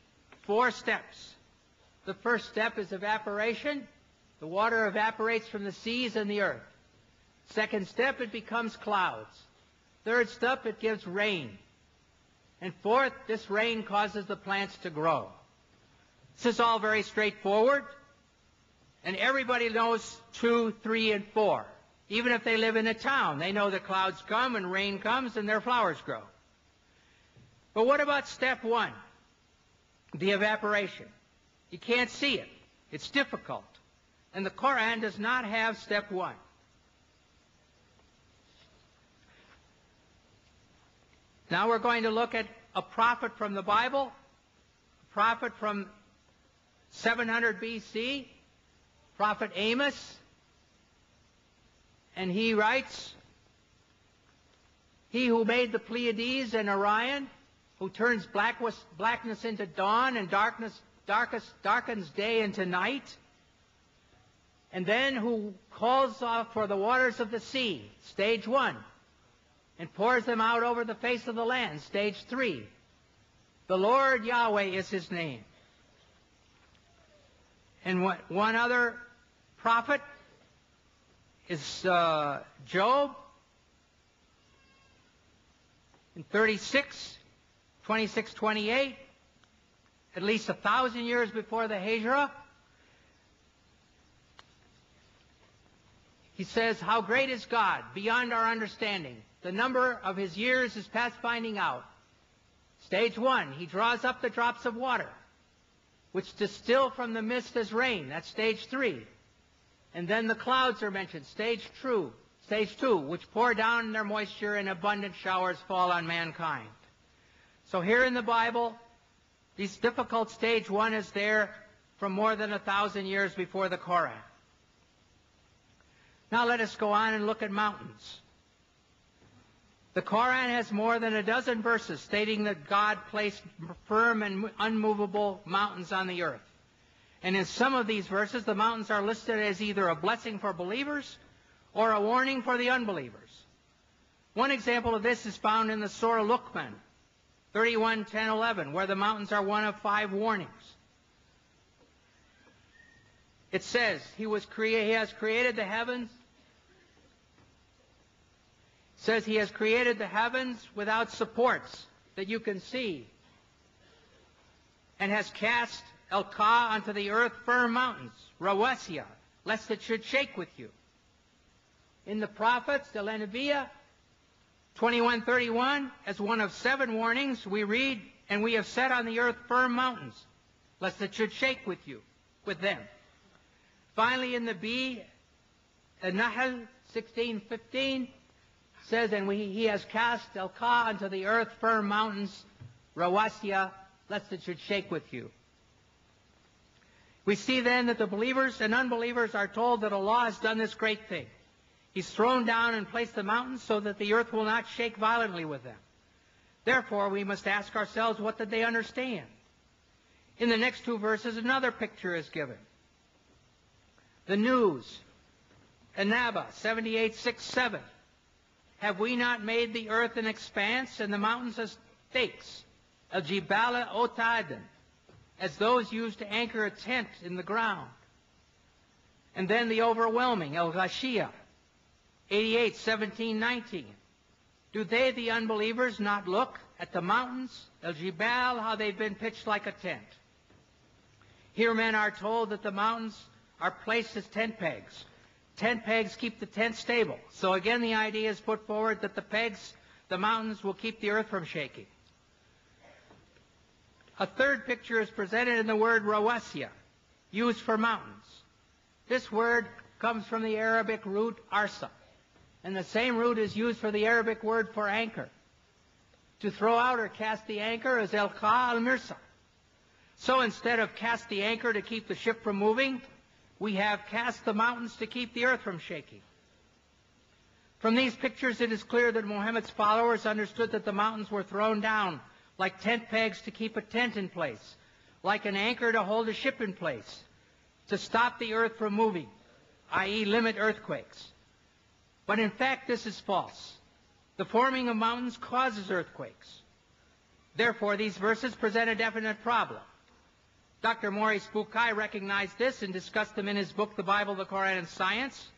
4 steps. The first step is evaporation. The water evaporates from the seas and the earth. Second step, it becomes clouds. Third step, it gives rain. And fourth, this rain causes the plants to grow. This is all very straightforward, and everybody knows 2, 3, and 4. Even if they live in a town, they know that clouds come and rain comes and their flowers grow. But what about step 1? The evaporation. You can't see it. It's difficult. And the Quran does not have step 1. Now we're going to look at a prophet from the Bible, a prophet from 700 BC, Prophet Amos. And he writes, "He who made the Pleiades and Orion, who turns blackness into dawn and darkens day into night, and then who calls for the waters of the sea," stage 1, "and pours them out over the face of the land," stage 3. The Lord Yahweh is his name. And one other prophet is Job in 36, 26, 28, at least 1,000 years before the Hijrah. He says, "How great is God, beyond our understanding. The number of his years is past finding out." Stage 1, he draws up the drops of water, which distill from the mist as rain. That's stage 3. And then the clouds are mentioned, stage 2, which pour down their moisture and abundant showers fall on mankind. So here in the Bible, this difficult stage 1 is there from more than 1,000 years before the Quran. Now let us go on and look at mountains. The Quran has more than a dozen verses stating that God placed firm and unmovable mountains on the earth. And in some of these verses, the mountains are listed as either a blessing for believers or a warning for the unbelievers. One example of this is found in the Surah Luqman, 31, 10, 11, where the mountains are one of 5 warnings. It says, He has created the heavens. Says He has created the heavens without supports that you can see, and has cast El-Ka onto the earth firm mountains, Rawasiya, lest it should shake with you. In the prophets, the Anbiya, 21:31, as one of 7 warnings, we read, "And we have set on the earth firm mountains, lest it should shake with them." Finally, in the Nahl 16:15, says, "And He has cast El-Ka onto the earth firm mountains, Rawasiya, lest it should shake with you." We see then that the believers and unbelievers are told that Allah has done this great thing. He's thrown down and placed the mountains so that the earth will not shake violently with them. Therefore, we must ask ourselves, what did they understand? In the next 2 verses, another picture is given. The news, An-Naba 78:6-7. "Have we not made the earth an expanse and the mountains as stakes, al-jibala otadan, as those used to anchor a tent in the ground. And then the overwhelming, al-ghashiyah, 88, 17, 19. Do they, the unbelievers, not look at the mountains, al-jibal, how they've been pitched like a tent? Here men are told that the mountains are placed as tent pegs. Tent pegs keep the tent stable. So again, the idea is put forward that the mountains will keep the earth from shaking. A third picture is presented in the word rawasiya, used for mountains. This word comes from the Arabic root arsa, and the same root is used for the Arabic word for anchor. To throw out or cast the anchor is elqa al-mirsa. So instead of cast the anchor to keep the ship from moving, we have cast the mountains to keep the earth from shaking. From these pictures, it is clear that Muhammad's followers understood that the mountains were thrown down like tent pegs to keep a tent in place, like an anchor to hold a ship in place, to stop the earth from moving, i.e. limit earthquakes. But in fact, this is false. The forming of mountains causes earthquakes. Therefore, these verses present a definite problem. Dr. Maurice Bucay recognized this and discussed them in his book, The Bible, the Quran, and Science.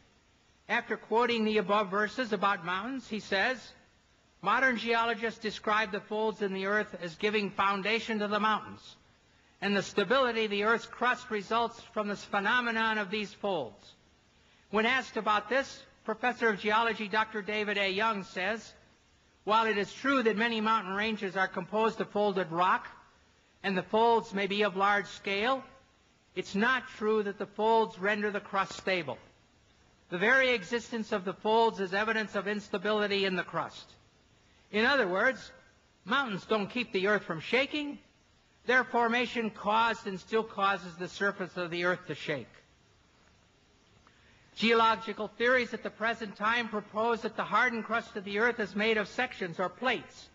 After quoting the above verses about mountains, he says, modern geologists describe the folds in the earth as giving foundation to the mountains, and the stability of the earth's crust results from this phenomenon of these folds. When asked about this, Professor of Geology Dr. David A. Young says, while it is true that many mountain ranges are composed of folded rock, and the folds may be of large scale, it's not true that the folds render the crust stable. The very existence of the folds is evidence of instability in the crust. In other words, mountains don't keep the earth from shaking. Their formation caused and still causes the surface of the earth to shake. Geological theories at the present time propose that the hardened crust of the earth is made of sections or plates,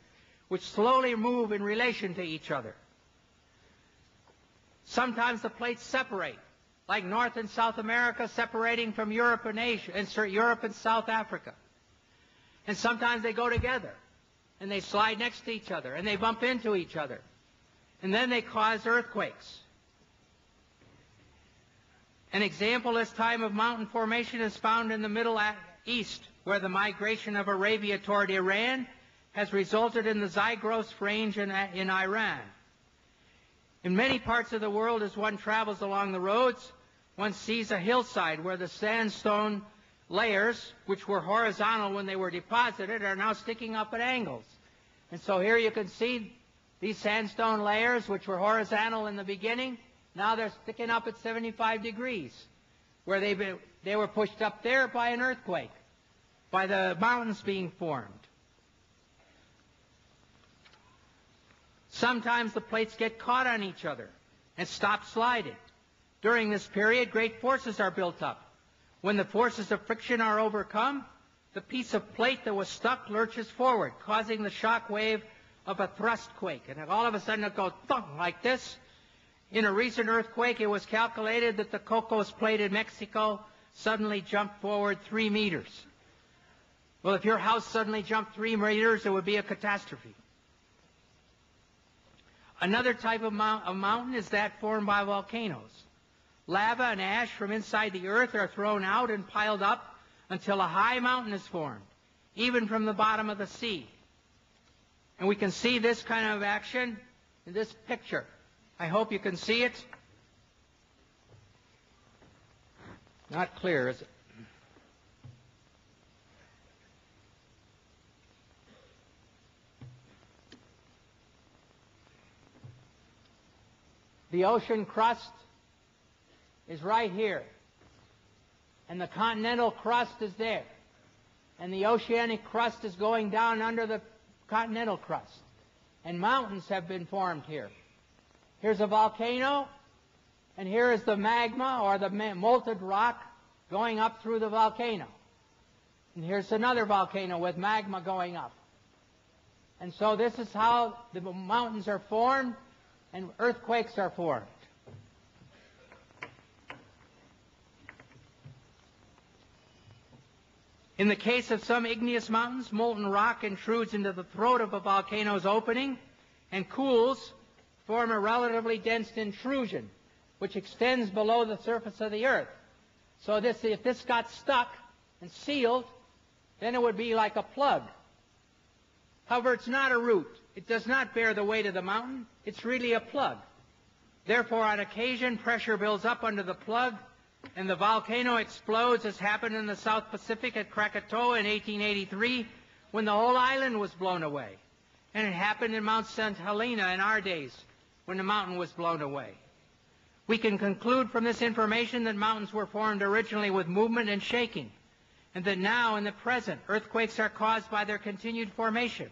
which slowly move in relation to each other. Sometimes the plates separate, like North and South America separating from Europe and Asia, and Europe and South Africa. And sometimes they go together, and they slide next to each other, and they bump into each other. And then they cause earthquakes. An example this time of mountain formation is found in the Middle East, where the migration of Arabia toward Iran has resulted in the Zagros range in Iran. In many parts of the world, as one travels along the roads, one sees a hillside where the sandstone layers, which were horizontal when they were deposited, are now sticking up at angles. And so here you can see these sandstone layers, which were horizontal in the beginning, now they're sticking up at 75 degrees, where they were pushed up there by an earthquake, by the mountains being formed. Sometimes the plates get caught on each other and stop sliding. During this period, great forces are built up. When the forces of friction are overcome, the piece of plate that was stuck lurches forward, causing the shock wave of a thrust quake. And all of a sudden it goes thunk like this. In a recent earthquake, it was calculated that the Cocos Plate in Mexico suddenly jumped forward 3 meters. Well, if your house suddenly jumped 3 meters, it would be a catastrophe. Another type of mountain is that formed by volcanoes. Lava and ash from inside the earth are thrown out and piled up until a high mountain is formed, even from the bottom of the sea. And we can see this kind of action in this picture. I hope you can see it. Not clear, is it? The ocean crust is right here, and the continental crust is there, and the oceanic crust is going down under the continental crust, and mountains have been formed here. Here's a volcano, and here is the magma or the molten rock going up through the volcano. And here's another volcano with magma going up. And so this is how the mountains are formed and earthquakes are formed. In the case of some igneous mountains, molten rock intrudes into the throat of a volcano's opening and cools, form a relatively dense intrusion, which extends below the surface of the Earth. So if this got stuck and sealed, then it would be like a plug. However, it's not a root. It does not bear the weight of the mountain. It's really a plug. Therefore, on occasion, pressure builds up under the plug, and the volcano explodes, as happened in the South Pacific at Krakatoa in 1883, when the whole island was blown away. And it happened in Mount St. Helena in our days, when the mountain was blown away. We can conclude from this information that mountains were formed originally with movement and shaking, and that now, in the present, earthquakes are caused by their continued formation.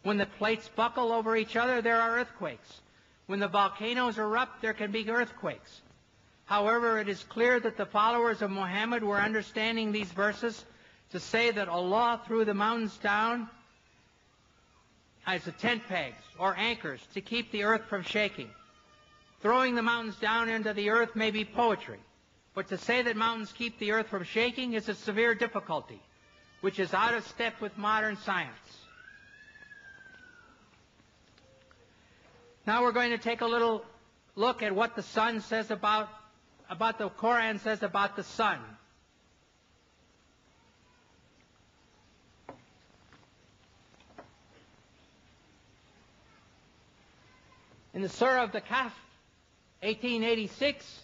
When the plates buckle over each other, there are earthquakes. When the volcanoes erupt, there can be earthquakes. However, it is clear that the followers of Muhammad were understanding these verses to say that Allah threw the mountains down as a tent pegs or anchors to keep the earth from shaking. Throwing the mountains down into the earth may be poetry, but to say that mountains keep the earth from shaking is a severe difficulty, which is out of step with modern science. Now we're going to take a little look at what the sun says about the Quran says about the sun. In the Surah of the Kahf, 1886,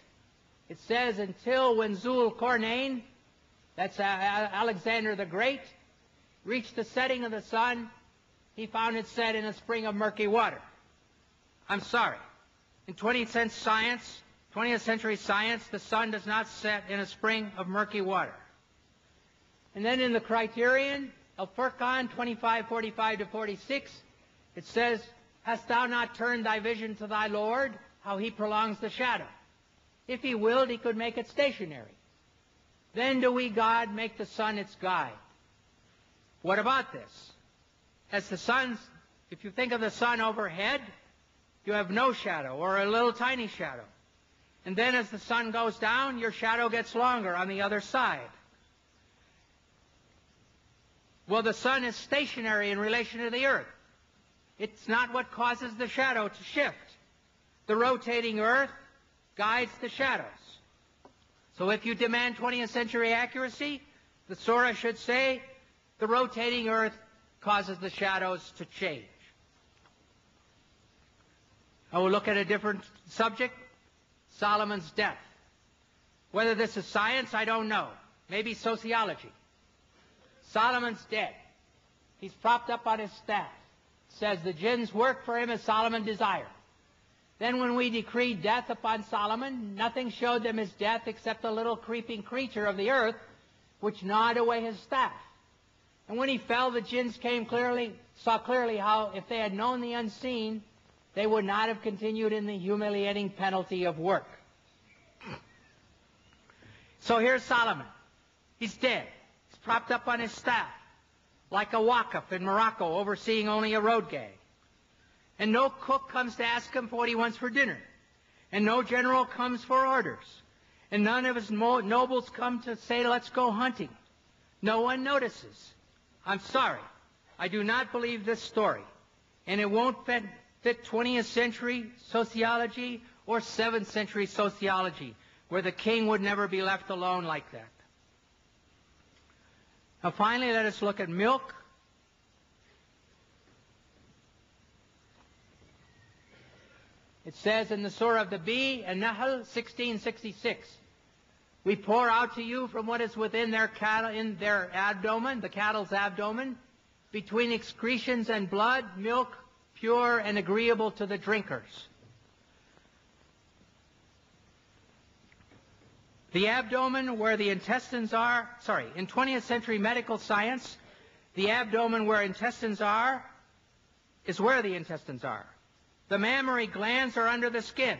it says, until when Zul Qarnayn, that's Alexander the Great, reached the setting of the sun, he found it set in a spring of murky water. I'm sorry. In 20th century science, the sun does not set in a spring of murky water. And then in the criterion, Al-Furqan 25:45-46, it says, hast thou not turned thy vision to thy Lord, how he prolongs the shadow? If he willed, he could make it stationary. Then do we, God, make the sun its guide. What about this? If you think of the sun overhead, you have no shadow or a little tiny shadow. And then as the sun goes down, your shadow gets longer on the other side. Well, the sun is stationary in relation to the earth. It's not what causes the shadow to shift. The rotating earth guides the shadows. So if you demand 20th century accuracy, the surah should say the rotating earth causes the shadows to change. I will look at a different subject, Solomon's death. Whether this is science, I don't know. Maybe sociology. Solomon's dead. He's propped up on his staff. Says the jinns worked for him as Solomon desired. Then when we decreed death upon Solomon, nothing showed them his death except a little creeping creature of the earth, which gnawed away his staff. And when he fell, the jinns saw clearly how, if they had known the unseen, they would not have continued in the humiliating penalty of work. So here's Solomon. He's dead. He's propped up on his staff, like a Waqf in Morocco, overseeing only a road gang. And no cook comes to ask him for what he wants for dinner. And no general comes for orders. And none of his nobles come to say, let's go hunting. No one notices. I'm sorry. I do not believe this story. And it won't fit 20th century sociology or 7th century sociology, where the king would never be left alone like that. Now finally, let us look at milk. It says in the Surah of the Bee, An-Nahl 1666, we pour out to you from what is within their abdomen, the cattle's abdomen, between excretions and blood, milk, pure and agreeable to the drinkers. The abdomen where the intestines are, in 20th century medical science, the abdomen where intestines are is where the intestines are. The mammary glands are under the skin.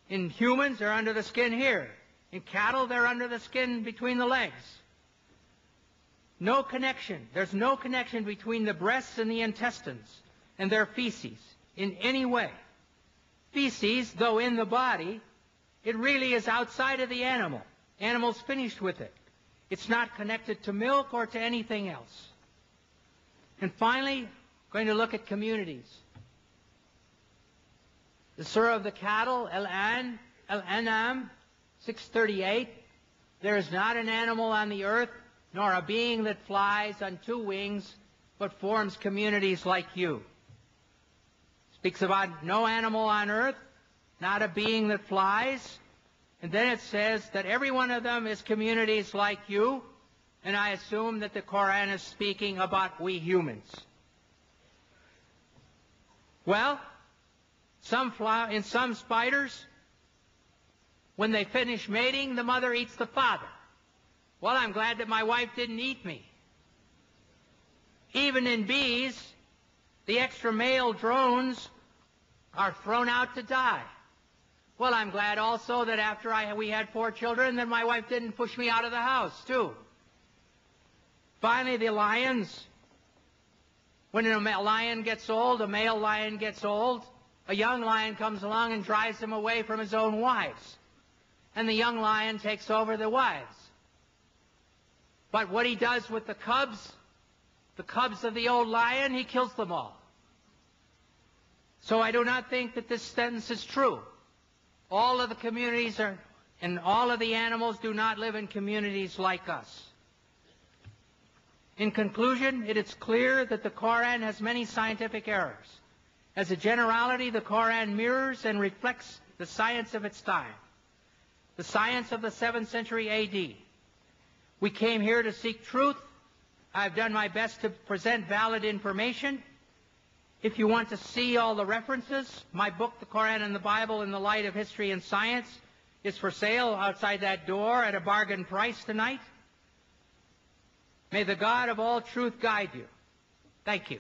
In humans, they're under the skin here. In cattle, they're under the skin between the legs. No connection. There's no connection between the breasts and the intestines and their feces in any way. Feces, though in the body, it really is outside of the animal. Animal's finished with it. It's not connected to milk or to anything else. And finally, going to look at communities. The Surah of the Cattle, Al-An'am 638, there is not an animal on the earth, nor a being that flies on two wings, but forms communities like you. Speaks about no animal on earth, not a being that flies. And then it says that every one of them is communities like you. And I assume that the Quran is speaking about we humans. Well, in some spiders, when they finish mating, the mother eats the father. Well, I'm glad that my wife didn't eat me. Even in bees, the extra male drones are thrown out to die. Well, I'm glad also that after we had 4 children, that my wife didn't push me out of the house, too. Finally, the lions. When a lion gets old, a male lion gets old, a young lion comes along and drives him away from his own wives. And the young lion takes over the wives. But what he does with the cubs of the old lion, he kills them all. So I do not think that this sentence is true. All of the communities and all of the animals do not live in communities like us. In conclusion, it is clear that the Quran has many scientific errors. As a generality, the Quran mirrors and reflects the science of its time, the science of the 7th century A.D. We came here to seek truth. I've done my best to present valid information. If you want to see all the references, my book, The Quran and the Bible in the Light of History and Science, is for sale outside that door at a bargain price tonight. May the God of all truth guide you. Thank you.